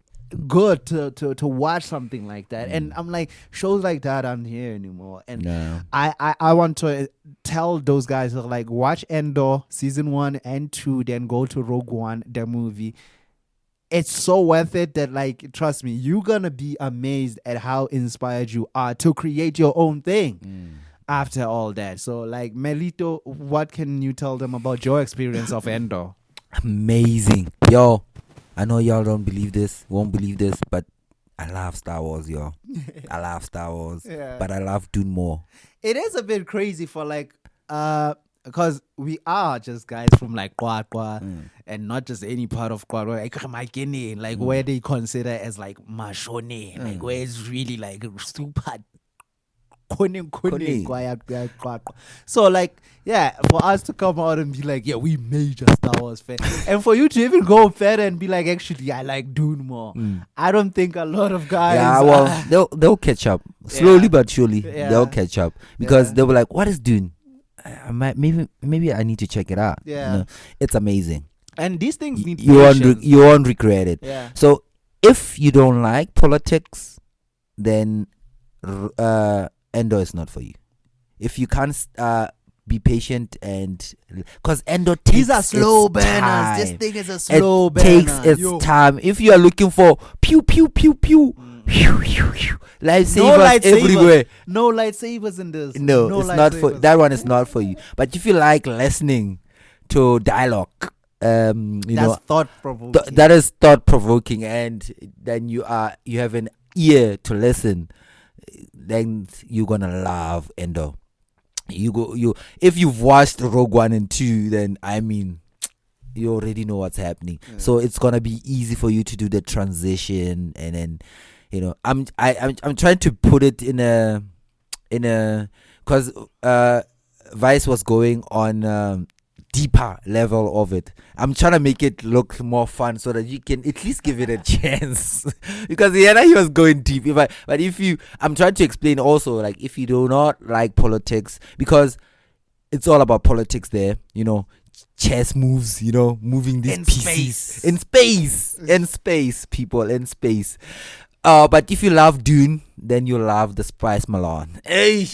good to watch something like that. And I'm like, shows like that aren't here anymore. And I want to tell those guys, like, watch Andor season 1 and 2, then go to Rogue One, the movie. It's so worth it that, like, trust me, you're gonna be amazed at how inspired you are to create your own thing after all that. So, like, Melito, what can you tell them about your experience of Andor? Amazing. Yo, I know y'all won't believe this, but I love Star Wars, yo. I love Star Wars, but I love Dune more. It is a bit crazy for, like, because we are just guys from, like, QwaQwa and not just any part of QwaQwa, like where they consider as, like, Mashone, like where it's really, like, super so, like, for us to come out and be like, we major Star Wars fan, and for you to even go further and be like, actually, I like Dune more. I don't think a lot of guys they'll catch up slowly but surely. They'll catch up because they were like, what is Dune? Maybe I need to check it out. It's amazing, and these things need you won't regret it. So if you don't like politics, then Andor is not for you. If you can't be patient, and because Andor takes these are slow its burners. time. This thing is a slow burner. Takes its time. If you are looking for pew pew pew pew, lightsabers everywhere. No lightsabers in this. No, it's not for that one. Is not for you. But if you like listening to dialogue, that's thought provoking. That is thought provoking, and then you have an ear to listen. Then you're gonna love Andor. If you've watched Rogue One and 2, then I mean, you already know what's happening. Yeah. So it's gonna be easy for you to do the transition, and then I'm trying to put it in a because Vice was going on deeper level of it. I'm trying to make it look more fun so that you can at least give it a chance. Because he was going deep. I'm trying to explain also, like, if you do not like politics, because it's all about politics there, chess moves, moving these pieces in space, people in space. But if you love Dune, then you love the Spice Milan. Hey,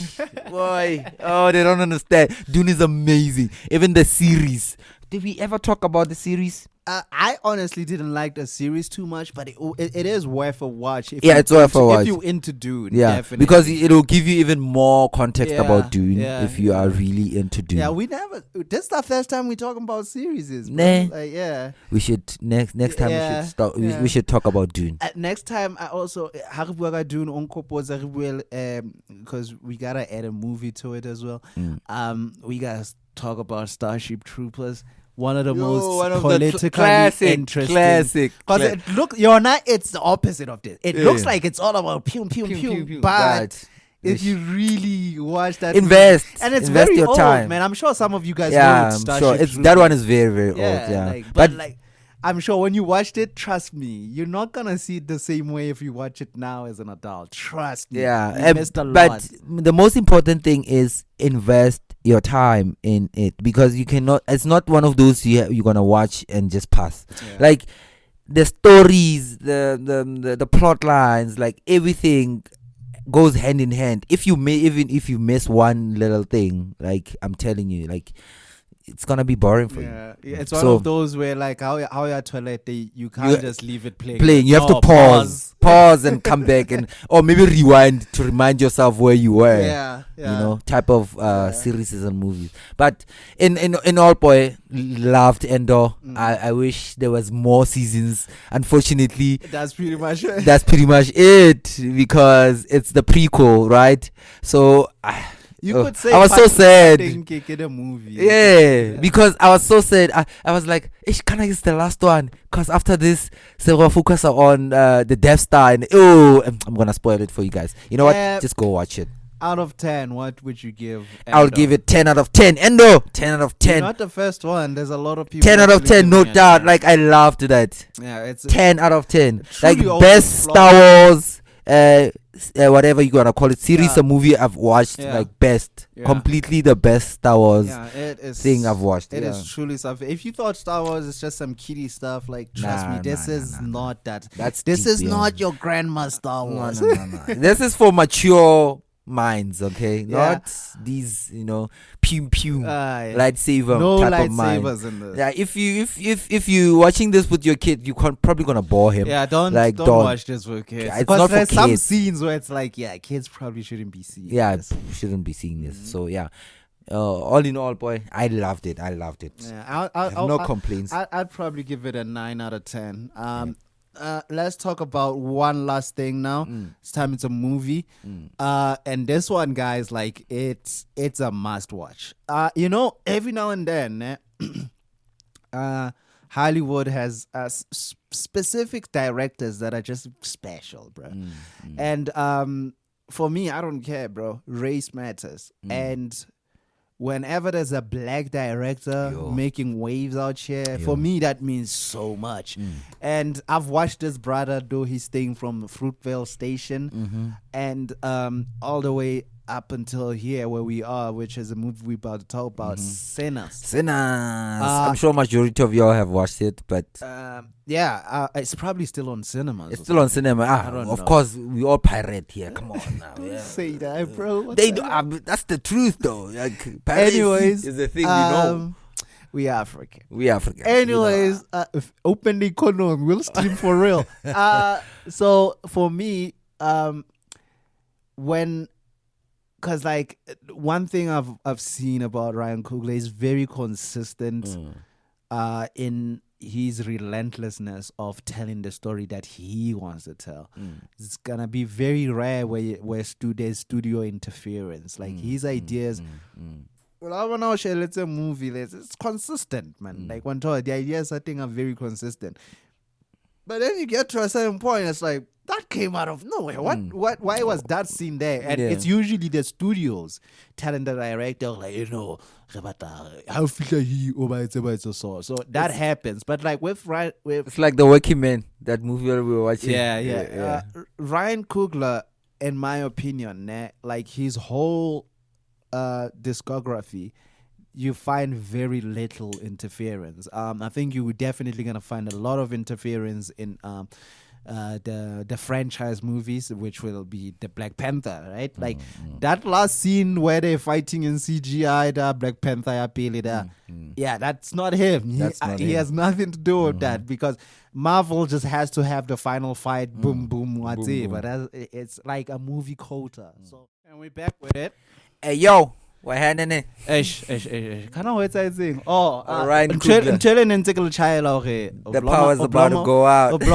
boy. Oh, they don't understand. Dune is amazing. Even the series. Did we ever talk about the series? I honestly didn't like the series too much, but it is worth a watch. It's worth a watch. If you're into Dune, yeah, definitely. Because it'll give you even more context about Dune if you are really into Dune. Yeah, this is the first time we're talking about series. Nah. We should next time we should start. We should talk about Dune. Next time I also Dune on because we gotta add a movie to it as well. We gotta talk about Starship Troopers. One of the most politically interesting. Because it's the opposite of this. It looks like it's all about pew pew pew. But if you really watch that, invest movie, and it's invest very your old, time. man. I'm sure some of you guys know I'm sure that one is very, very old. Yeah, but I'm sure when you watched it, trust me, you're not gonna see it the same way if you watch it now as an adult. Trust me. Yeah, you missed a lot. But the most important thing is invest your time in it, because you cannot. It's not one of those you're gonna watch and just pass. Yeah. Like the stories, the plot lines, like everything goes hand in hand. If you miss one little thing, like I'm telling you, like, it's gonna be boring for you. Yeah, it's one of those where, like, how your toilet, you can't just leave it playing. You have to pause and come back, or maybe rewind to remind yourself where you were. Yeah. Type of series and movies. But in all, boy, loved Andor. I wish there was more seasons. Unfortunately, that's pretty much it. Because it's the prequel, right? So you could say I was so sad. A movie. Yeah, because I was so sad. I was like, can I use the last one? Because after this, they will focus on the Death Star. And I'm gonna spoil it for you guys. You know what? Just go watch it. Out of 10, what would you give Andor? I'll give it 10 out of 10. Andor, 10 out of 10. You're not the first one. There's a lot of people. 10 out of 10, no doubt. Like, I loved that. Yeah, it's 10 out of 10. Like, best Star Wars, whatever you gonna call it, series or movie I've watched. Like, best. Completely the best Star Wars thing I've watched. It is truly something. If you thought Star Wars is just some kiddie stuff, like, trust me, this is not that. This is not your grandma's Star Wars. No. This is for mature minds, okay? Not these, pew pew lightsaber no type lightsabers of mind. in this. Yeah, if you watching this with your kid, you probably gonna bore him. Yeah, don't watch this with kids. Because there's some scenes where it's like, kids probably shouldn't be seeing. this. Shouldn't be seeing this. So all in all, boy, I loved it. Yeah, I have no complaints. I'd probably give it a 9 out of 10. Let's talk about one last thing now. It's time. It's a movie. And this one, guys, like, it's a must watch. Every now and then, Hollywood has specific directors that are just special, bro. And for me, I don't care, bro. Race matters. And whenever there's a black director making waves out here, for me, that means so much. And I've watched this brother do his thing from Fruitvale Station and all the way up until here where we are, which is a movie we're about to talk about, Sinners. I'm sure majority of y'all have watched it, but it's probably still on cinemas. it's still on cinema. I don't Of know. course, we all pirate here. Come on now. Yeah. Say that, bro. What They the do, hell? that's the truth, though. Like, piracy Anyways, is the thing we know. we African. We Africans. Anyways, open the economy. We'll stream for real. So for me, because like one thing I've seen about Ryan Coogler is very consistent in his relentlessness of telling the story that he wants to tell. It's gonna be very rare where there's studio interference. Like his ideas. Well, I want to share. Let's a movie. It's consistent, man. Like one time, the ideas I think are very consistent. But then you get to a certain point, it's like that came out of nowhere. What? Why was that scene there? And it's usually the studios telling the director, like, how feel he so that happens. But like with it's like The Working Man, that movie we were watching. Ryan Coogler, in my opinion, like his whole discography, you find very little interference. I think you're definitely gonna find a lot of interference in the franchise movies, which will be the Black Panther, right? Like that last scene where they're fighting in CGI, the Black Panther yeah, that's not him. He has nothing to do with that, because Marvel just has to have the final fight, boom, what's it? But it's like a movie quota. So, and we're back with it. Hey, yo. What happened? Kind of what's I saying? Oh, Ryan Coogler. The power is about to go out. The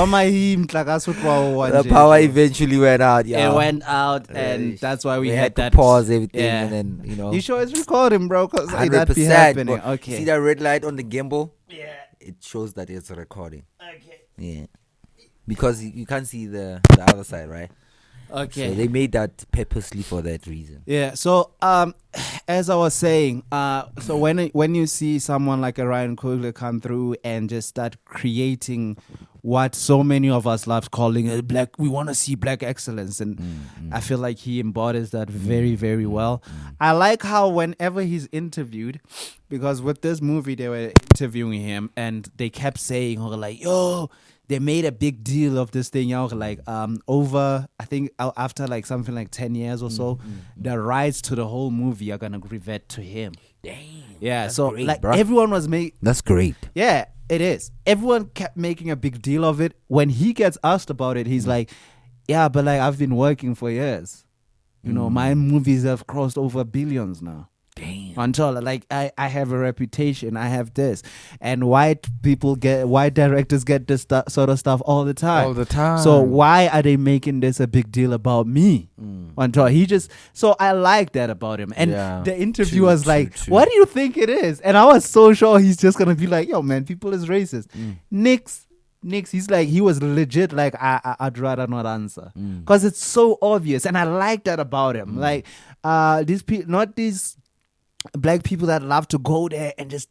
power eventually went out. It went out, and that's why we had to that pause everything, and then You sure it's recording, bro? Because that be 100%. happening. Okay. See that red light on the gimbal? Yeah. It shows that it's recording. Okay. Yeah. Because you can't see the other side, right? Okay. So they made that purposely for that reason. Yeah. So as I was saying, so when you see someone like a Ryan Coogler come through and just start creating what so many of us love calling it black, we want to see black excellence, and I feel like he embodies that very, very well. I like how whenever he's interviewed, because with this movie they were interviewing him and they kept saying, like, yo, they made a big deal of this thing, like over, I think after like something like 10 years or so, the rights to the whole movie are gonna revert to him. Damn. Yeah, so great, like bro. everyone was making. That's great. Yeah, it is. Everyone kept making a big deal of it. When he gets asked about it, he's like, yeah, but like I've been working for years. You know, my movies have crossed over billions now. Damn. Until like I have a reputation, I have this, and white directors get this sort of stuff all the time. So why are they making this a big deal about me? Until he just, so I like that about him. And the interview was like, what do you think it is? And I was so sure he's just gonna be like, yo man, people is racist. Nix, he's like, he was legit like, I'd rather not answer, because it's so obvious, and I like that about him. Like these people, not these black people that love to go there and just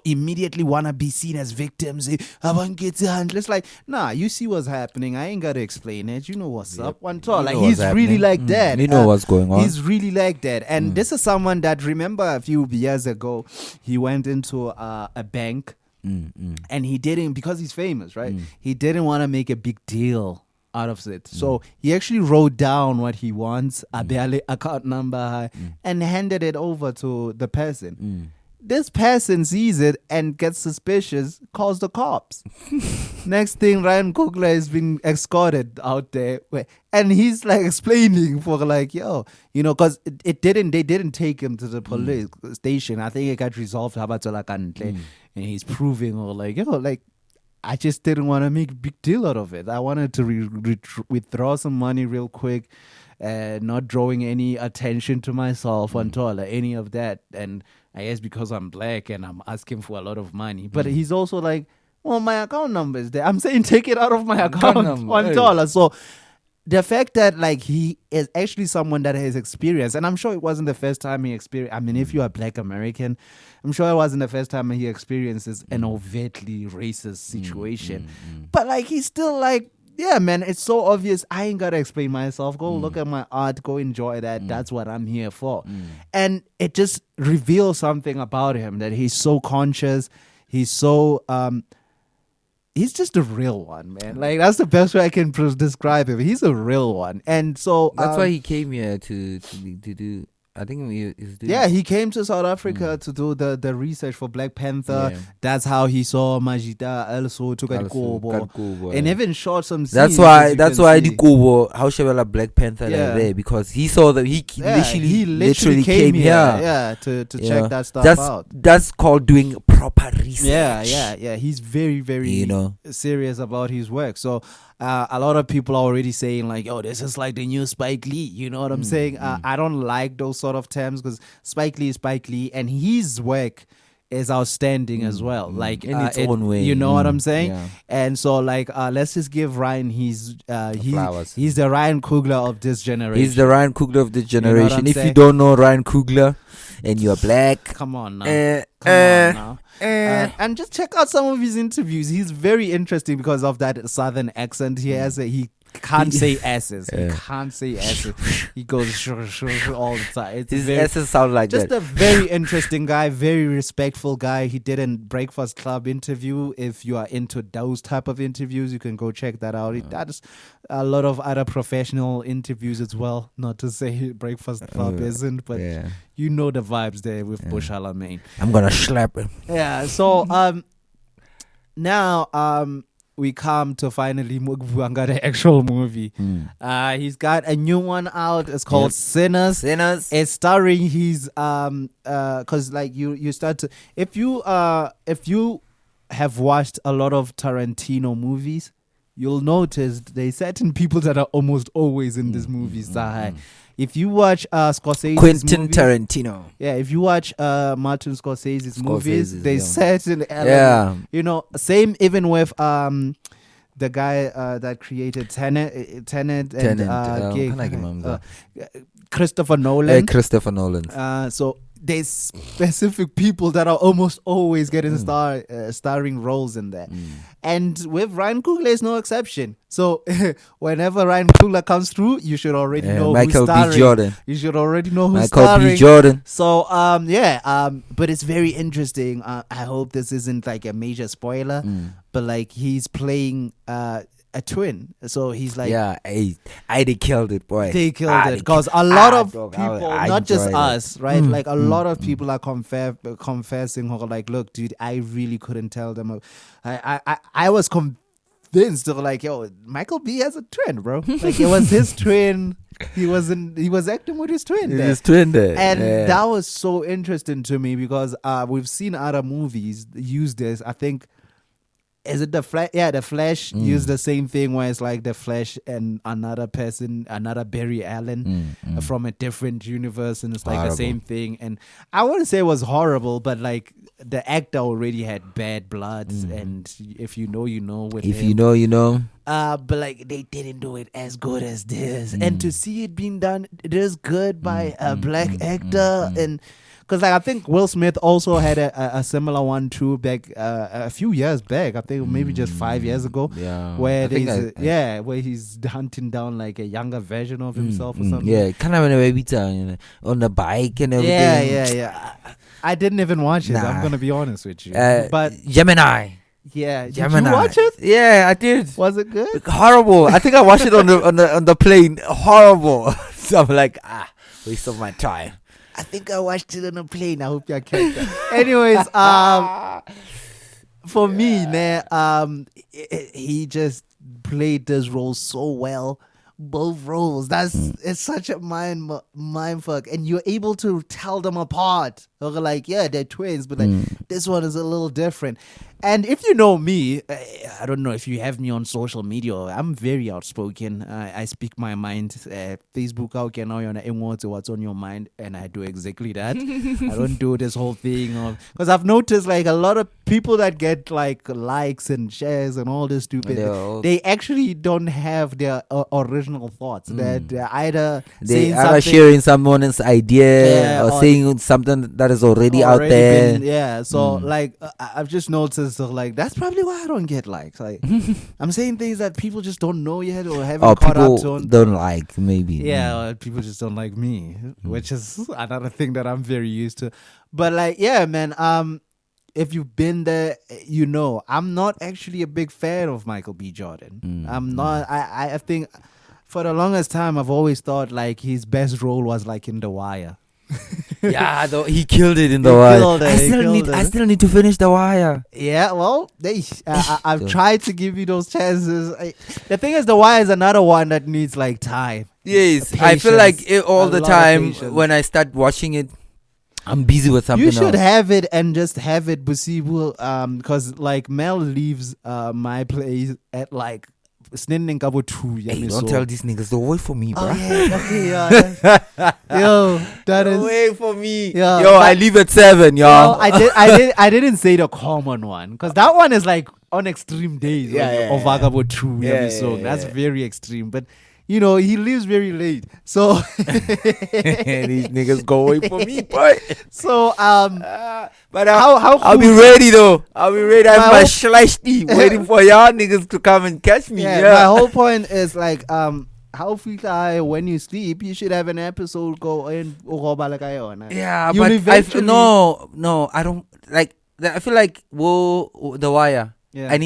immediately want to be seen as victims. I want to get to handle. It's like, nah, you see what's happening. I ain't got to explain it. You know what's up. One talk. Like, he's really like that. You know what's going on. He's really like that. And this is someone that, remember a few years ago, he went into a bank and he didn't, because he's famous, right? He didn't want to make a big deal out of it. So he actually wrote down what he wants, a barely account number, and handed it over to the person. This person sees it and gets suspicious, calls the cops. Next thing, Ryan Coogler is being escorted out there, and he's like explaining for like, yo, you know, because they didn't take him to the police station. I think it got resolved. And he's proving, or like, yo, like, I just didn't want to make a big deal out of it. I wanted to withdraw some money real quick, not drawing any attention to myself until any of that. And I guess because I'm black and I'm asking for a lot of money. But he's also like, well, my account number is there. I'm saying take it out of my account. $1. So the fact that like he is actually someone that has experience, and I'm sure it wasn't the first time he experienced. I mean, if you're a black American, I'm sure it wasn't the first time he experiences an overtly racist situation. But like he's still like, yeah, man, it's so obvious. I ain't gotta explain myself. Go look at my art. Go enjoy that. That's what I'm here for. And it just reveals something about him, that he's so conscious. He's so he's just a real one, man. Like, that's the best way I can describe him. He's a real one, and so that's why he came here to do. I think he's doing. Yeah, he came to South Africa to do the research for Black Panther. Yeah. That's how he saw Majita also took a Kobo, and even shot some scenes. That's why the Kobo, how Shabella Black Panther there, because he saw that he literally came here to check that stuff out. That's called doing proper research. Yeah. He's very, very serious about his work. So a lot of people are already saying like, "Oh, this is like the new Spike Lee." You know what I'm saying? I don't like those sort of terms, because Spike Lee is Spike Lee, and his work is outstanding as well. Like in its own way. You know what I'm saying? Yeah. And so like, let's just give Ryan his flowers. He's the Ryan Coogler of this generation. He's the Ryan Coogler of this generation. You know what I'm if saying? you don't know Ryan Coogler and you're black, come on now. And just check out some of his interviews. He's very interesting because of that southern accent he has. He can't say S's. He can't say S's. He goes all the time. His S's sound like just that. Just a very interesting guy, very respectful guy. He did a Breakfast Club interview. If you are into those type of interviews, you can go check that out. He does a lot of other professional interviews as well. Not to say Breakfast Club isn't, but you know the vibes there with Bush Alamein. I'm gonna slap him. Yeah. So now we come to finally Mugwanga, the actual movie. He's got a new one out. It's called Sinners. It's starring his because like you start to, if you have watched a lot of Tarantino movies, you'll notice there's certain people that are almost always in these movies. If you watch Scorsese's Quentin movies, Tarantino. Yeah, if you watch Martin Scorsese's movies, there's certain elements. You know, same even with the guy that created Tenet and Christopher Nolan. So there's specific people that are almost always getting starring roles in there. And with Ryan Coogler is no exception. So whenever Ryan Coogler comes through, you should already know who's starring. B. Jordan. You should already know who's starring. Michael B. Jordan. So but it's very interesting. I hope this isn't like a major spoiler, but like he's playing a twin, so he's like, they killed it, boy. They killed it because a lot of people, not just us, right? Like a lot of people are confessing, like, look, dude, I really couldn't tell them. I was convinced, like, yo, Michael B has a twin, bro. Like it was his twin. He was acting with his twin there. And that was so interesting to me because we've seen other movies use this. I think. Is it the Flash? Yeah, the Flash used the same thing where it's like the Flash and another person, another Barry Allen from a different universe, and it's like the same thing. And I wouldn't say it was horrible, but like the actor already had bad blood, and if you know, you know. You know. But like they didn't do it as good as this, and to see it being done, it is good by a black actor and. Because like I think Will Smith also had a similar one too back a few years back. I think maybe just 5 years ago. Yeah, where where he's hunting down like a younger version of himself or something. Yeah, kind of on the bike and everything. Yeah. I didn't even watch it. I'm gonna be honest with you. But Gemini. Yeah, did you watch it? Yeah, I did. Was it good? Horrible. I think I watched it on the plane. Horrible. So I'm like, waste of my time. I think I watched it on a plane. I hope you catch that. Anyways, for me, man, he just played this role so well. Both roles. It's such a mind fuck, and you're able to tell them apart. Like, yeah, they're twins, but like this one is a little different. And if you know me, I don't know if you have me on social media. I'm very outspoken. I speak my mind. Facebook, how can I know what's on your mind, and I do exactly that. I don't do this whole thing because I've noticed like a lot of people that get like likes and shares and all this stupid. They actually don't have their original thoughts. That they're either sharing someone's idea or saying something that is already out there. So like I've just noticed like that's probably why I don't get likes. Like I'm saying things that people just don't know yet or haven't caught up to. Don't like maybe. Yeah, people just don't like me, which is another thing that I'm very used to. But like, yeah, man. If you've been there, you know I'm not actually a big fan of Michael B. Jordan. I'm not. I think for the longest time I've always thought like his best role was like in The Wire. Yeah, though he killed it in The Wire. I still need to finish The Wire. Yeah, well, I've tried to give you those chances. The thing is, The Wire is another one that needs like time. Yes, I feel like all the time when I start watching it, I'm busy with something else. You should have it and just have it possible, because like Mell leaves my place at like Hey, don't tell these niggas to wait for me, bro. Oh, yeah, okay, yeah. Yo, that is wait for me. Yo, I leave at 7, y'all. I didn't say the common one because that one is like on extreme days. Of Vagabo 2. That's very extreme, but. You know, he leaves very late. So these niggas go away for me, boy. So but I'll be ready though. I'll be ready. I have my schlechte waiting for y'all niggas to come and catch me. My whole point is like how when you sleep, you should have an episode go in. Yeah, but no, I don't like. I feel like The Wire. Yeah.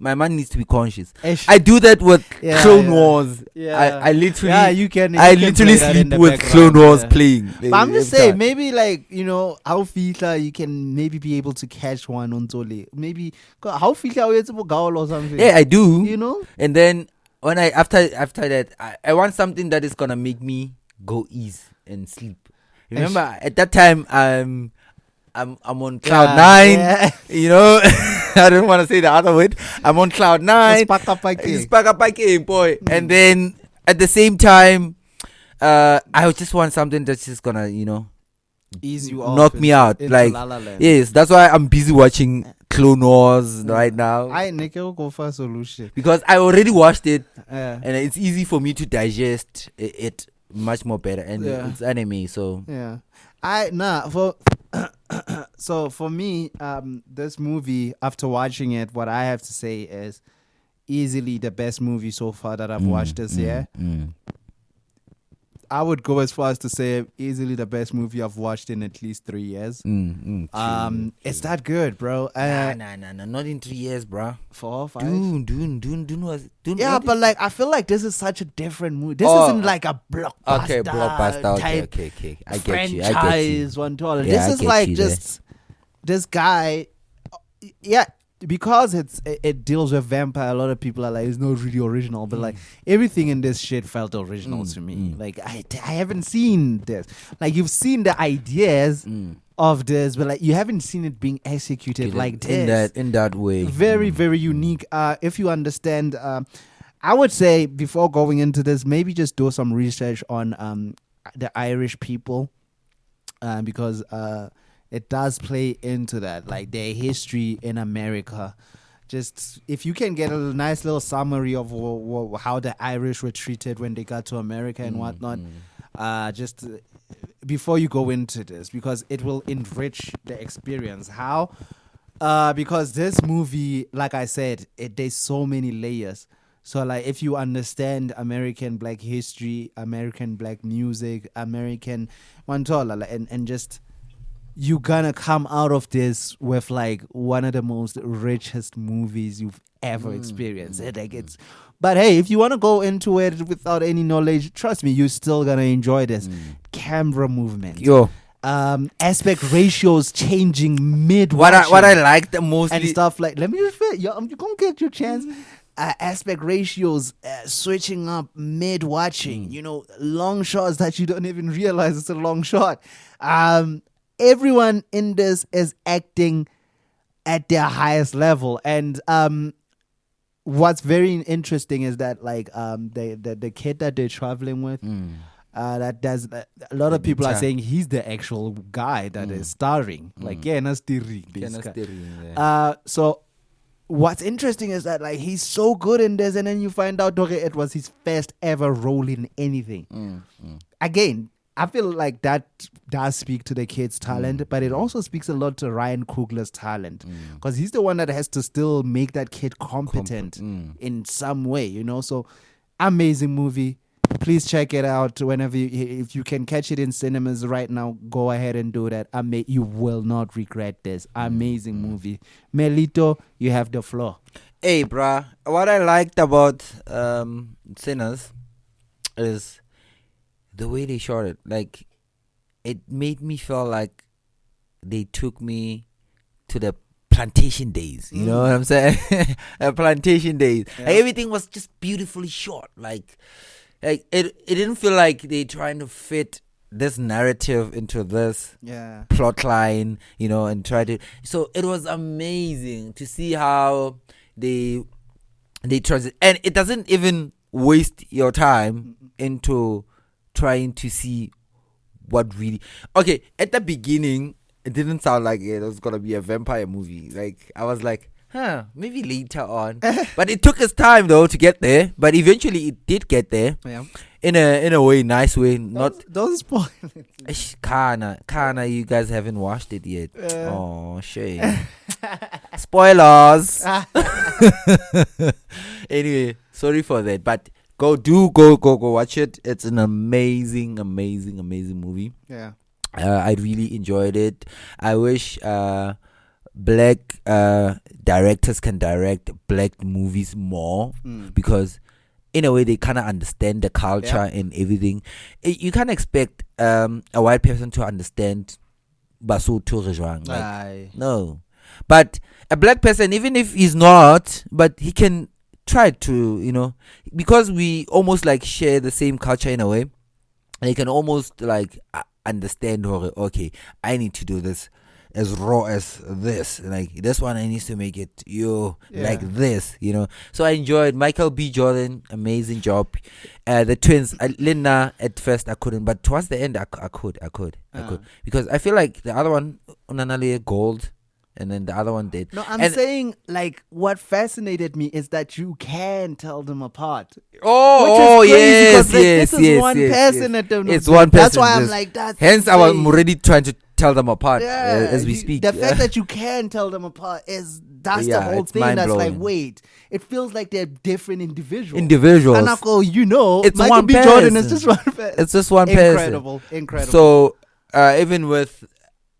My mind needs to be conscious. I do that with Clone Wars. Yeah. I literally, you can literally sleep with Clone Wars playing. But I'm just saying, maybe like, you know, how Fita, you can maybe be able to catch one on Tole. Maybe, how Fita or something. Yeah, I do. You know? And then, when after that, I want something that is going to make me go ease and sleep. Remember, at that time, I'm on cloud 9, you know. I don't want to say the other word. I'm on cloud 9. It's boy. And then at the same time, I just want something that's just gonna, you know, ease you off, knock me out. Like, yes, that's why I'm busy watching Clone Wars right now. I go for a solution because I already watched it, and it's easy for me to digest it much more better. And it's anime, so So for me, this movie, after watching it, what I have to say is easily the best movie so far that I've watched this year. I would go as far as to say easily the best movie I've watched in at least 3 years. True. It's that good, bro. Nah, not in 3 years, bro. 4, 5. Dune. Yeah, but like I feel like this is such a different movie. This isn't like a blockbuster. Okay, blockbuster. Okay. I get you. Franchise $1. This is like just this guy. Yeah. Because it deals with vampire, a lot of people are like, it's not really original, but like everything in this shit felt original to me. Like I haven't seen this. Like you've seen the ideas of this, but like you haven't seen it being executed like this in that way. Very very unique. If you understand, I would say before going into this, maybe just do some research on the Irish people, because it does play into that, like their history in America. Just if you can get a nice little summary of how the Irish were treated when they got to America and whatnot, just before you go into this, because it will enrich the experience. How? Because this movie, like I said, there's so many layers. So like if you understand American black history, American black music, American Mantola, and just you're gonna come out of this with like one of the most richest movies you've ever experienced. But hey, if you want to go into it without any knowledge, trust me, you're still gonna enjoy this. Camera movement, aspect ratios changing mid. What I like the most and stuff like. Let me just you're gonna get your chance. Aspect ratios switching up mid watching. You know, long shots that you don't even realize it's a long shot. Everyone in this is acting at their highest level, and what's very interesting is that like the kid that they're traveling with, that does a lot of people are saying he's the actual guy that is starring. Like so what's interesting is that like he's so good in this, and then you find out it was his first ever role in anything. Again, I feel like that does speak to the kid's talent, but it also speaks a lot to Ryan Coogler's talent, because he's the one that has to still make that kid competent in some way, you know. So amazing movie. Please check it out whenever if you can catch it in cinemas right now. Go ahead and do that. You will not regret this. Amazing movie. Melito, you have the floor. Hey, bruh. What I liked about Sinners is the way they shot it. Like, it made me feel like they took me to the plantation days. You know what I'm saying? Plantation days. Yeah. Like, everything was just beautifully shot. Like it didn't feel like they trying to fit this narrative into this plot line, you know, and try to. So it was amazing to see how they transit, and it doesn't even waste your time into trying to see what really. Okay, at the beginning, it didn't sound like it was gonna be a vampire movie. Like, I was like, maybe later on. But it took its time though to get there. But eventually it did get there. Yeah. In a way, nice way. Don't spoil it. Kana, you guys haven't watched it yet. Oh, shame. Spoilers. Anyway, sorry for that. But go watch it. It's an amazing movie. Yeah. I really enjoyed it. I wish black directors can direct black movies more, because in a way they kind of understand the culture and everything. You can't expect a white person to understand Basotho Rejwang. Like, no. But a black person, even if he's not, but he can try to, you know, because we almost like share the same culture in a way. They can almost like understand, okay, I need to do this as raw as this, like this one I need to make it like this, you know. So I enjoyed Michael B. Jordan, amazing job. The twins, Linda, at first I couldn't, but towards the end I could, because I feel like the other one, Unanale Gold, and then the other one did. No, I'm saying, like, what fascinated me is that you can tell them apart. Oh, yes, this is one person at the. It's one person. That's why I'm like that. Hence, I'm already trying to tell them apart as we speak. The fact that you can tell them apart that's the whole thing. That's like, wait, it feels like they're different individuals. And I go, you know, it's Michael one B. person. Jordan is just one person. It's just one person. Incredible. So even with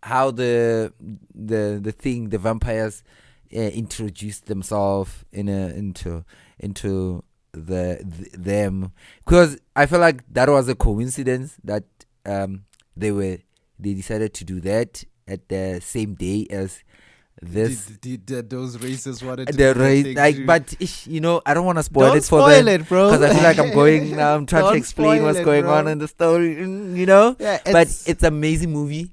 how the vampires introduced themselves into them, because I feel like that was a coincidence that they decided to do that at the same day as this. Did those racists wanted to the race, like, but you know, I don't want to spoil it for them. Don't spoil it, bro. Because I feel like I'm going now. I'm trying to explain what's going on in the story. You know, but it's an amazing movie.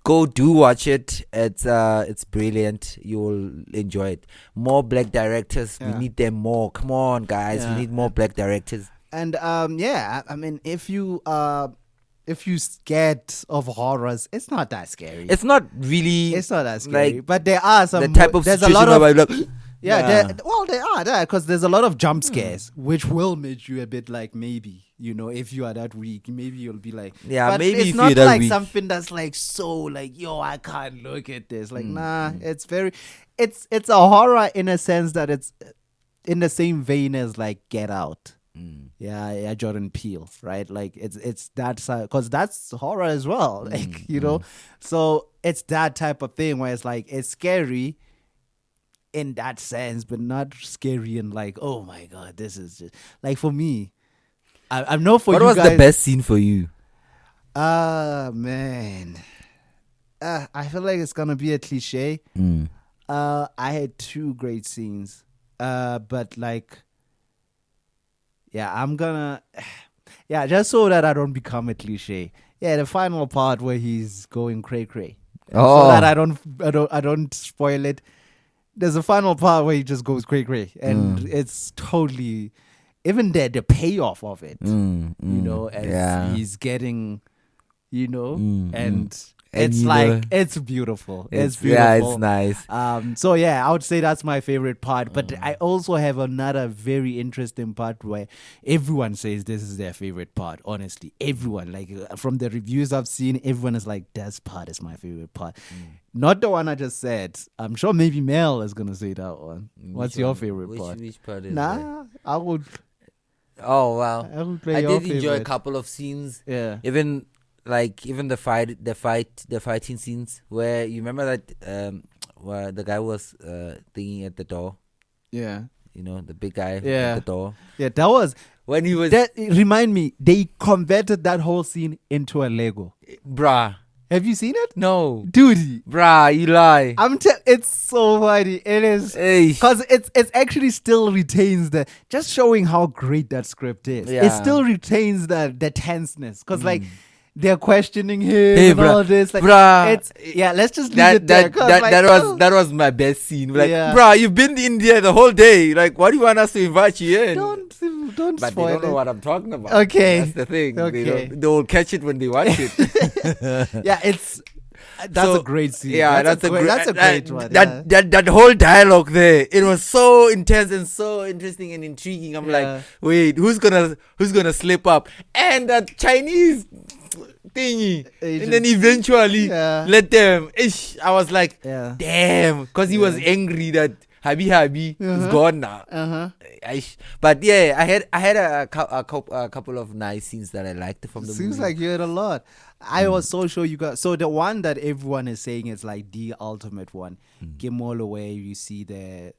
Go watch it. It's brilliant. You will enjoy it. More black directors. We need them more. Come on, guys. We need more black directors. And I mean, if you're scared of horrors, it's not that scary. It's not really. It's not that scary. Like, but there are some. The type of there's a lot of. They are there, because there's a lot of jump scares, which will make you a bit like, maybe, you know, if you are that weak, maybe you'll be like, but maybe it's if not you're that like weak. something that's like so like, yo, I can't look at this. Like, it's very, it's a horror in a sense that it's in the same vein as like Get Out. Jordan Peele, right? Like it's that side, because that's horror as well. Like, you know, so it's that type of thing where it's like, it's scary in that sense, but not scary and like, oh my god, this is just like, for me, I know for what you was guys, the best scene for you? Man, I feel like it's gonna be a cliche. I had two great scenes, but like, I'm gonna, just so that I don't become a cliche. The final part where he's going cray cray. So that I don't spoil it. There's a final part where he just goes cray, and it's totally, even the payoff of it, you know, as he's getting, you know, and And it's you like know, it's beautiful. It's yeah, beautiful. it's nice. So yeah, I would say that's my favorite part. But I also have another very interesting part where everyone says this is their favorite part. Honestly, everyone, like from the reviews I've seen, everyone is like, this part is my favorite part. Not the one I just said. I'm sure maybe Mel is gonna say that one. What's your favorite part? Which part is that? Nah, I would. Oh wow! I would play I your did enjoy a favorite. couple of scenes. Yeah. Even the fighting scenes where you remember that where the guy was thinking at the door. Yeah. You know, the big guy Yeah. at the door. Yeah, that was When he was that. Remind me, they converted that whole scene into a Lego. bruh. Have you seen it, No. dude? Bruh, you lie. It's so funny. It is Hey. because it's actually still retains the just showing how great that script is. It Yeah. still retains the tenseness because like they're questioning him Hey, and bruh, all this. Like, bruh. it's let's just leave it there. 'Cause, like, That was my best scene. Like, Yeah. bruh, you've been to India the whole day. Like, what do you want us to invite you in? don't But spoil they don't know it. what I'm talking about. Okay. That's the thing. Okay. They will catch it when they watch it. Yeah, that's So, a great scene. Yeah, that's a great one. Yeah. That whole dialogue there, it was so intense and so interesting and intriguing. I'm Yeah. like, wait, who's gonna slip up? And that Chinese thingy, Asian. and then eventually Yeah. let them. Ish, I was like, Yeah. damn, because he was angry that Habi is gone now. Uh-huh. But yeah, I had a couple of nice scenes that I liked from the Seems movie. like you had a lot. I was so sure you got. So the one that everyone is saying is like the ultimate one. Kimolo, where you see the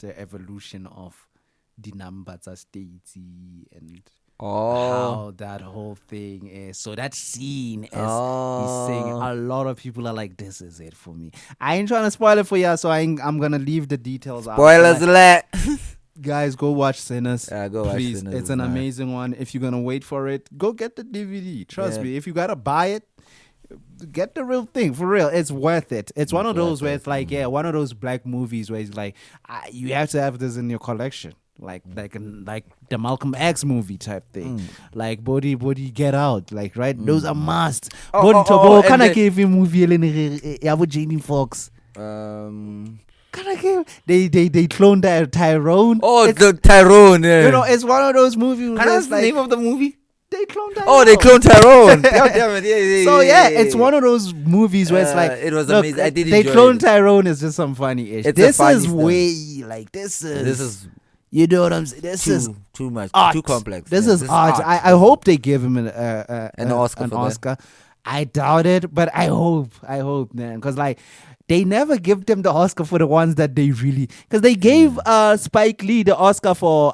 evolution of the numbers as states and how that whole thing is. So that scene is he's saying a lot of people are like, this is it for me. I ain't trying to spoil it for you, so I'm gonna leave the details out. Spoilers alert. Guys, go watch Sinners. Yeah, go watch Please. Sinners, It's an man. amazing one. If you're gonna wait for it, go get the DVD. Trust Yeah. me. If you gotta buy it, get the real thing for real. It's worth it. It's one of those where it's like, one of those black movies where it's like, you have to have this in your collection. Like the Malcolm X movie type thing, like body get out, like right. Those are must. and Can I then- give you movie? With Jamie Foxx. They cloned Tyrone. Oh, It's- the Tyrone. Yeah. you know, it's one of those movies. Can I where ask it's the like name of the movie? they cloned Tyrone. Oh, they cloned Tyrone. God damn it. Yeah, So yeah, it's one of those movies where it's like it was look, amazing. I did they enjoy cloned it. Tyrone is just some funny ish. It's a This funny is stuff. way like this is you know what I'm saying. This is too much, art. too complex. This Yeah, is art. I hope they give him an Oscar An for that. Oscar. I doubt it, but I hope, man, because like. They never give them the Oscar for the ones that they really, because they gave Spike Lee the Oscar for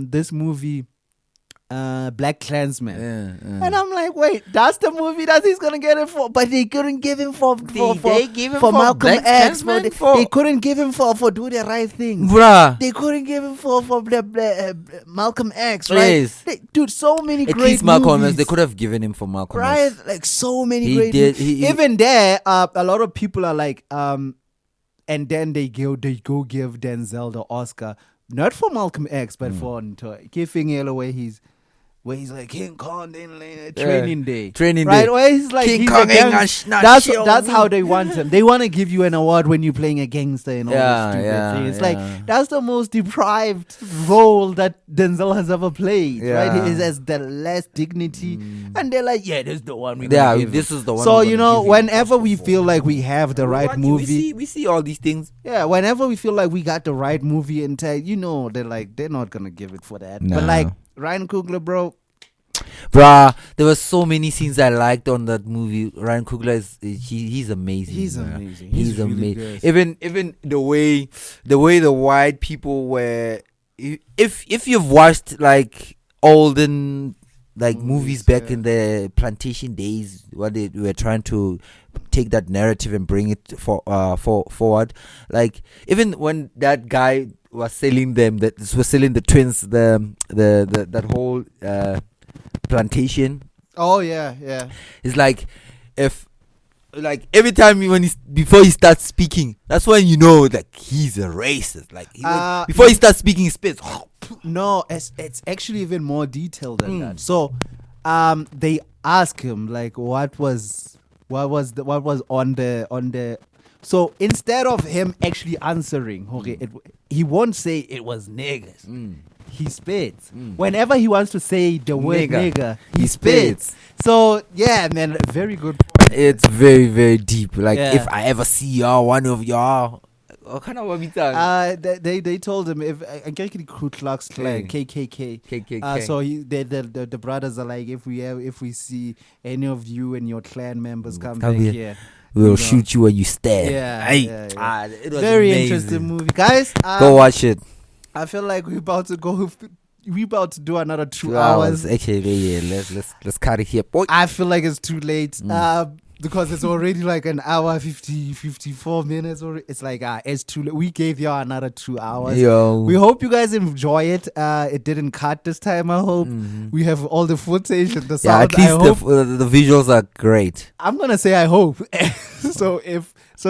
this movie, Black Klansman. And I'm like, wait, that's the movie that he's gonna get it for, but they couldn't give him for They gave him for for Malcolm Black X. Klansman They, for- they couldn't give him for Do the Right Thing. Bruh. They couldn't give him for Malcolm X, right? Yes. Dude, so many At great least Malcolm movies. X, they could have given him for Malcolm Right, X. like so many He great did- movies. he- Even there, a lot of people are like, and then they go give Denzel the Oscar, not for Malcolm X, but for giving it away where he's like King Kong in Training Day. Training right? Day. Where he's like King he's Kong a ain't gangster. not show That's me. how they want him. They want to give you an award when you're playing a gangster and all this stupid thing. It's like that's the most deprived role that Denzel has ever played. Right? He has the less dignity, and they're like, yeah, this is the one we gonna give this him. is the one. So we're you gonna know, give him whenever Oscar we for. feel like we have the right movie, we see all these things. yeah, whenever we feel like we got the right movie and you know, they're not gonna give it for that. No. But like Ryan Coogler, bro, Bruh, there were so many scenes I liked on that movie. Ryan Coogler he's amazing. He's bruh. amazing. He's really amazing. good. Even the way the white people were. If you've watched like olden movies back in the plantation days, where they were trying to take that narrative and bring it forward. Like even when that guy was selling the twins, that whole plantation. Oh yeah. It's like if every time before he starts speaking, that's when you know that he's a racist. Like before he starts speaking, he spits. No, it's actually even more detailed than that. So, they ask him like, what was what was on the. So instead of him actually answering, okay, he won't say it was niggas. He spits. Whenever he wants to say the word nigga, he spits. So yeah, man, very good point. It's very, very deep. Like if I ever see y'all, one of y'all, what kind of what we done? They told him if I get Ku Klux Klan, KKK. So the brothers are like, if we see any of you and your clan members come back here, we'll shoot you when you stand. It was very amazing. Interesting movie, guys. Go watch it. I feel like we're about to do another 2 hours. Actually, yeah. Let's cut it here, boy. I feel like it's too late. Because it's already like an hour 54 minutes, or it's like it's too late. We gave y'all another 2 hours. Yo. We hope you guys enjoy it. It didn't cut this time. I hope we have all the footage and the sound. At least the visuals are great. I'm gonna say I hope. So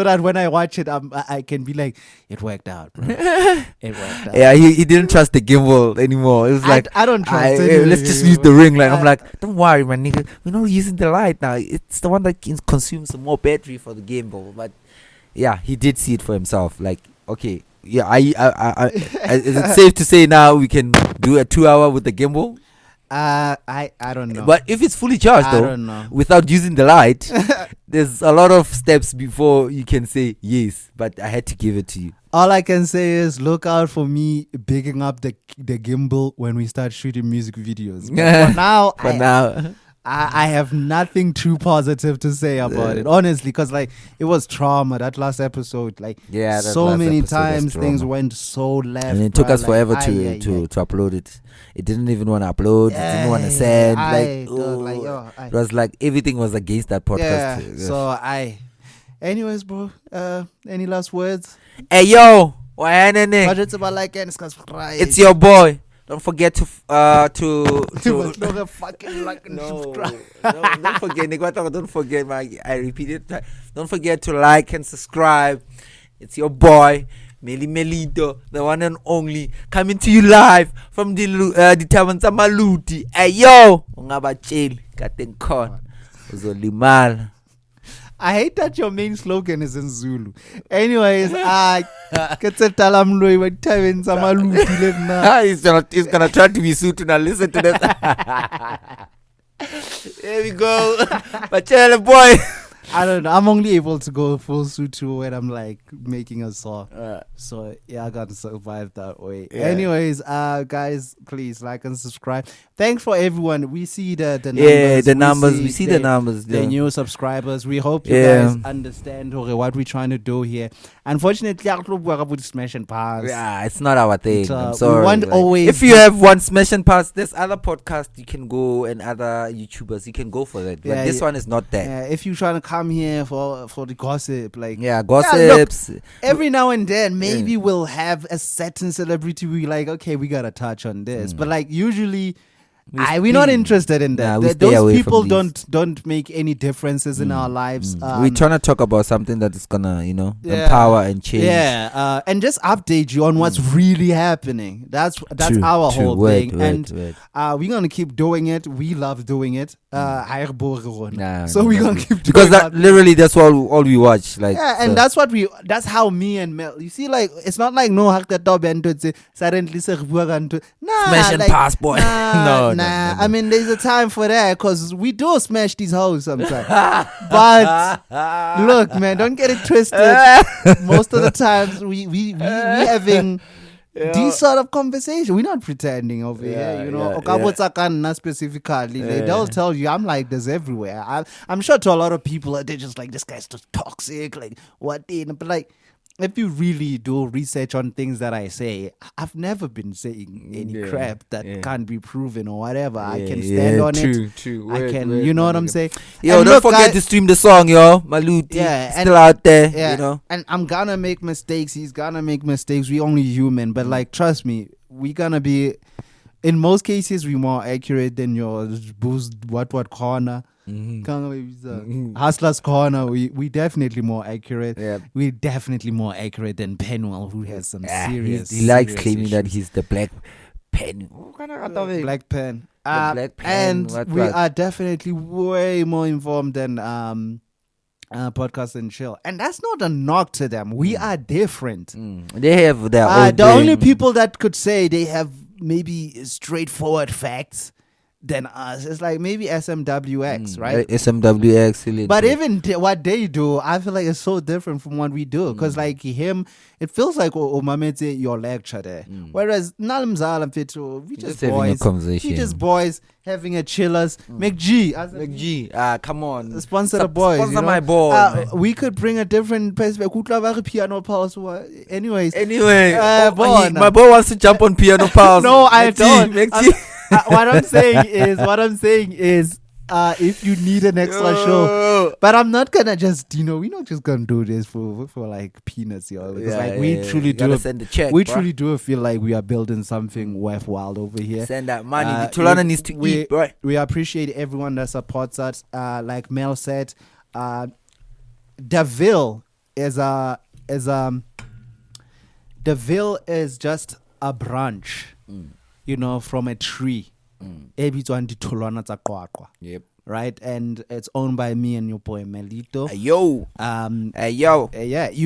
that when I watch it, I can be like, it worked out, bro. It worked out. Yeah, he didn't trust the gimbal anymore. It was like, I don't trust it. Let's just use the ring light. I'm like, don't worry, my nigga. We're not using the light now. It's the one that consumes more battery for the gimbal. But yeah, he did see it for himself. Like, okay, yeah, is it safe to say now we can do a 2 hour with the gimbal? I don't know. But if it's fully charged, I don't know. without using the light, there's a lot of steps before you can say yes. But I had to give it to you. All I can say is look out for me bigging up the gimbal when we start shooting music videos. But for now, I have nothing too positive to say about it, honestly, because like it was trauma that last episode. Like so many times things went so left, and it took us forever to upload it. It didn't even want to upload. It didn't want to send. It was like everything was against that podcast. So anyways, bro. Any last words? Hey yo, it's your boy. Don't forget to fucking like and subscribe. Don't forget, I repeat it. Don't forget to like and subscribe. It's your boy, Melito, the one and only, coming to you live from the Tavern Maluti. Hey yo, ungaba chill, katen kon, uzolimala. I hate that your main slogan is in Zulu. Anyways, he's gonna try to be suited now. Listen to this. There we go. But tell the boy. I don't know. I'm only able to go full suit when I'm like making a song. So yeah, I gotta survive that way. Yeah. Anyways, guys, please like and subscribe. Thanks for everyone. We see the numbers. Yeah, the numbers. We see the numbers. The new subscribers. We hope you guys understand what we're trying to do here. Unfortunately, smash and pass. Yeah, it's not our thing. I'm sorry. We want always. If you have one smash and pass, there's other podcasts you can go and other YouTubers you can go for that. But this one is not that. Yeah, if you're trying to come here for the gossip, like gossips. Look, every now and then, maybe we'll have a certain celebrity. We like, okay, we gotta touch on this, but like usually. We're not interested in that. Those people don't make any differences in our lives. We're trying to talk about something that is gonna, empower and change. Yeah, and just update you on what's really happening. That's our whole thing. We're gonna keep doing it. We love doing it. So we're gonna keep doing it. Because literally that's all we watch. Like and that's how me and Mel. You see, like it's not like no suddenly smash and pass, boy. No. Nah, I mean, there's a time for that because we do smash these hoes sometimes. But look, man, don't get it twisted. Most of the times we having these sort of conversation. We're not pretending over here, specifically. Like, they'll tell you, I'm like this everywhere. I'm sure to a lot of people, they're just like, this guy's just toxic. Like, what? But like, if you really do research on things that I say, I've never been saying any crap that can't be proven or whatever. I can stand on it. True. I can, you know what I'm saying? Yo, don't forget to stream the song, yo. Maluti, still out there, you know. And I'm gonna make mistakes. He's gonna make mistakes. We only human, but like, trust me, we gonna be. In most cases, we're more accurate than your boost what corner. Hustler's Corner, we definitely more accurate. We're definitely more accurate than Penwell, who has some serious. He likes claiming that he's the black pen. Black pen. And we are definitely way more informed than Podcast and Chill. And that's not a knock to them. We are different. They have their own The only people that could say they have maybe straightforward facts than us is like maybe SMWX, right? SMWX. But even what they do, I feel like it's so different from what we do. Because like him, it feels like Umamete your lecture there. Whereas Nalimzala and Fito, we just boys. We just boys having a chillers. McG. Come on. Sponsor the boys. Sponsor my boy. We could bring a different perspective. Piano pulse. Anyways. My boy wants to jump on piano pulse. No, I don't. What I'm saying is, if you need an extra show, but I'm not gonna just, we're not just gonna do this for like peanuts, yo. Because we truly do. Send the check, truly do feel like we are building something worthwhile over here. Send that money. The Tulana needs to eat, right? We appreciate everyone that supports us. Like Mel said, Deville is just a branch. From a tree. Yep. Right? And it's owned by me and your boy Melito. Yeah. You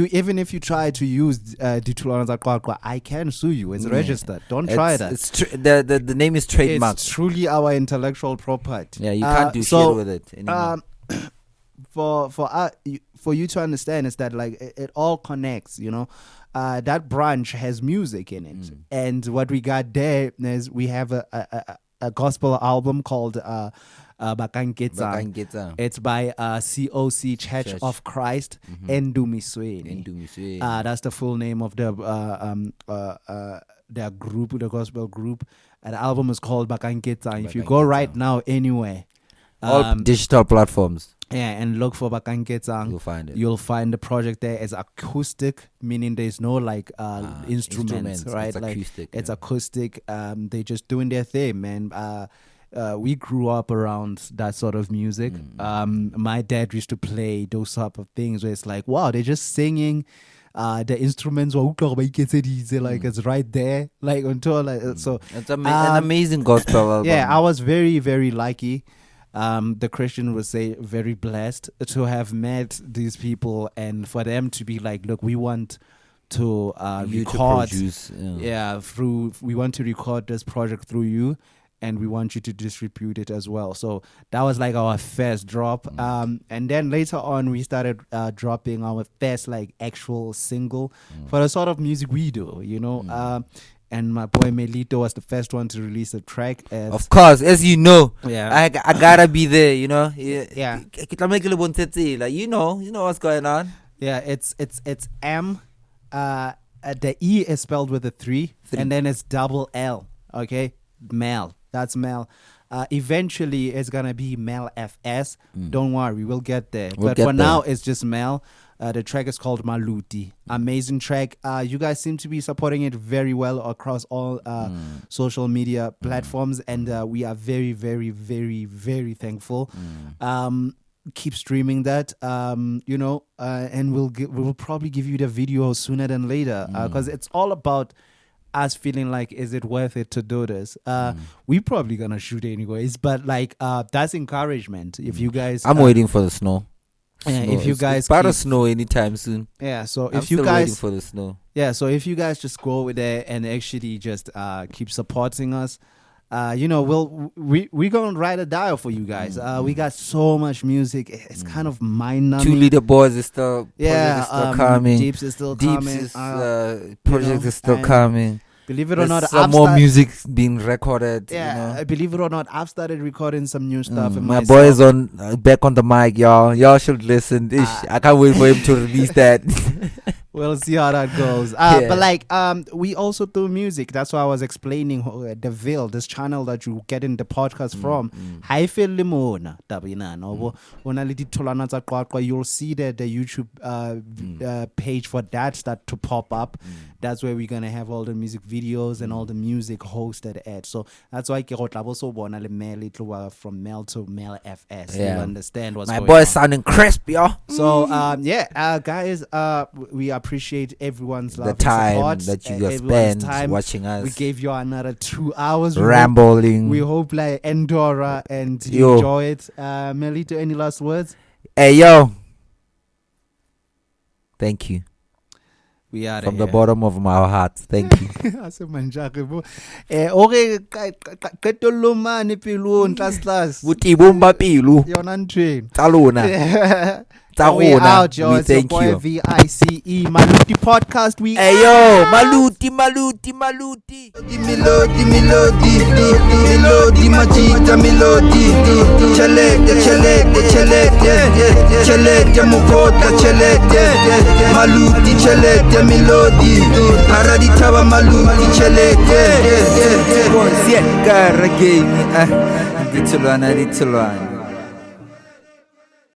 even if you try to use Ditulana Zakwa, I can sue you. It's registered. Don't try that. The name is trademarked. It's truly our intellectual property. Yeah, you can't do shit with it anymore. For you to understand is that like it all connects, that branch has music in it. And what we got there is we have a gospel album called Bakanketsa. It's by COC Church of Christ Endumisweni. That's the full name of their group, the gospel group. And the album is called Bakanketsa. If you go right now anywhere, all digital platforms. Yeah, and look for Bakanketsang. You'll find it. You'll find the project there as acoustic, meaning there's no like instruments, right? It's like acoustic, it's acoustic. They're just doing their thing, man. We grew up around that sort of music. My dad used to play those type of things where it's like, wow, they're just singing. The instruments were like it's right there, like until like so. It's an amazing gospel album. Yeah, I was very, very lucky. The Christian would say very blessed to have met these people and for them to be like, look, we want to record, we want to record this project through you, and we want you to distribute it as well. So that was like our first drop, and then later on we started dropping our first like actual single for the sort of music we do, and my boy Melito was the first one to release a track. Of course, as you know, I gotta be there, Yeah. Like you know what's going on. Yeah, it's M. The E is spelled with a 3, and then it's double L. Okay, Mell. That's Mell. Eventually, it's gonna be Mell FS. Don't worry, we'll get there. But for now, it's just Mell. The track is called Maluti. Amazing track. You guys seem to be supporting it very well across all social media platforms, and we are very, very, very, very thankful. Keep streaming that, and we'll probably give you the video sooner than later, because it's all about us feeling like, is it worth it to do this? We probably gonna shoot anyways, but like that's encouragement. If you guys, I'm waiting for the snow. If you guys it's about to snow anytime soon. Yeah, so I'm if you still guys waiting for the snow. Yeah, so if you guys just go over there and actually just keep supporting us, we're gonna ride a dial for you guys. We got so much music. It's kind of mind-numbing. 2 Liter Boys is still coming. Deeps is still coming. Project is still coming. Believe it or not, some more music being recorded. Yeah, believe it or not, I've started recording some new stuff. My boy is back on the mic, y'all. Y'all should listen. I can't wait for him to release that. We'll see how that goes. But like, we also do music. That's why I was explaining the Ville, this channel that you get in the podcast from. You'll see that the YouTube page for that start to pop up. That's where we're gonna have all the music videos and all the music hosted at. So that's why from Mell to Mell FS. You understand what's my going boy on. sounding crisp, y'all. So guys, we appreciate everyone's love, the time support, that you guys spend watching us. We gave you another 2 hours rambling. We hope like Andor and you enjoy it. Melito, any last words? Hey yo, Thank you. We are From the bottom of my heart. Thank you. Asemanjake bo. Okay, qetollo mane pilong class. Butibumba pilu. Yona nthweng. Tsa lona. We out, yo. We It's your thank boy you. VICE Maluti Podcast. We Hey yo, Maluti. Melody, melody, majita, melody. Chelete, mukota, chelete. Maluti, chelete, melody. Araditaba, maluti, chelete. Siya karagay. Ditulwana.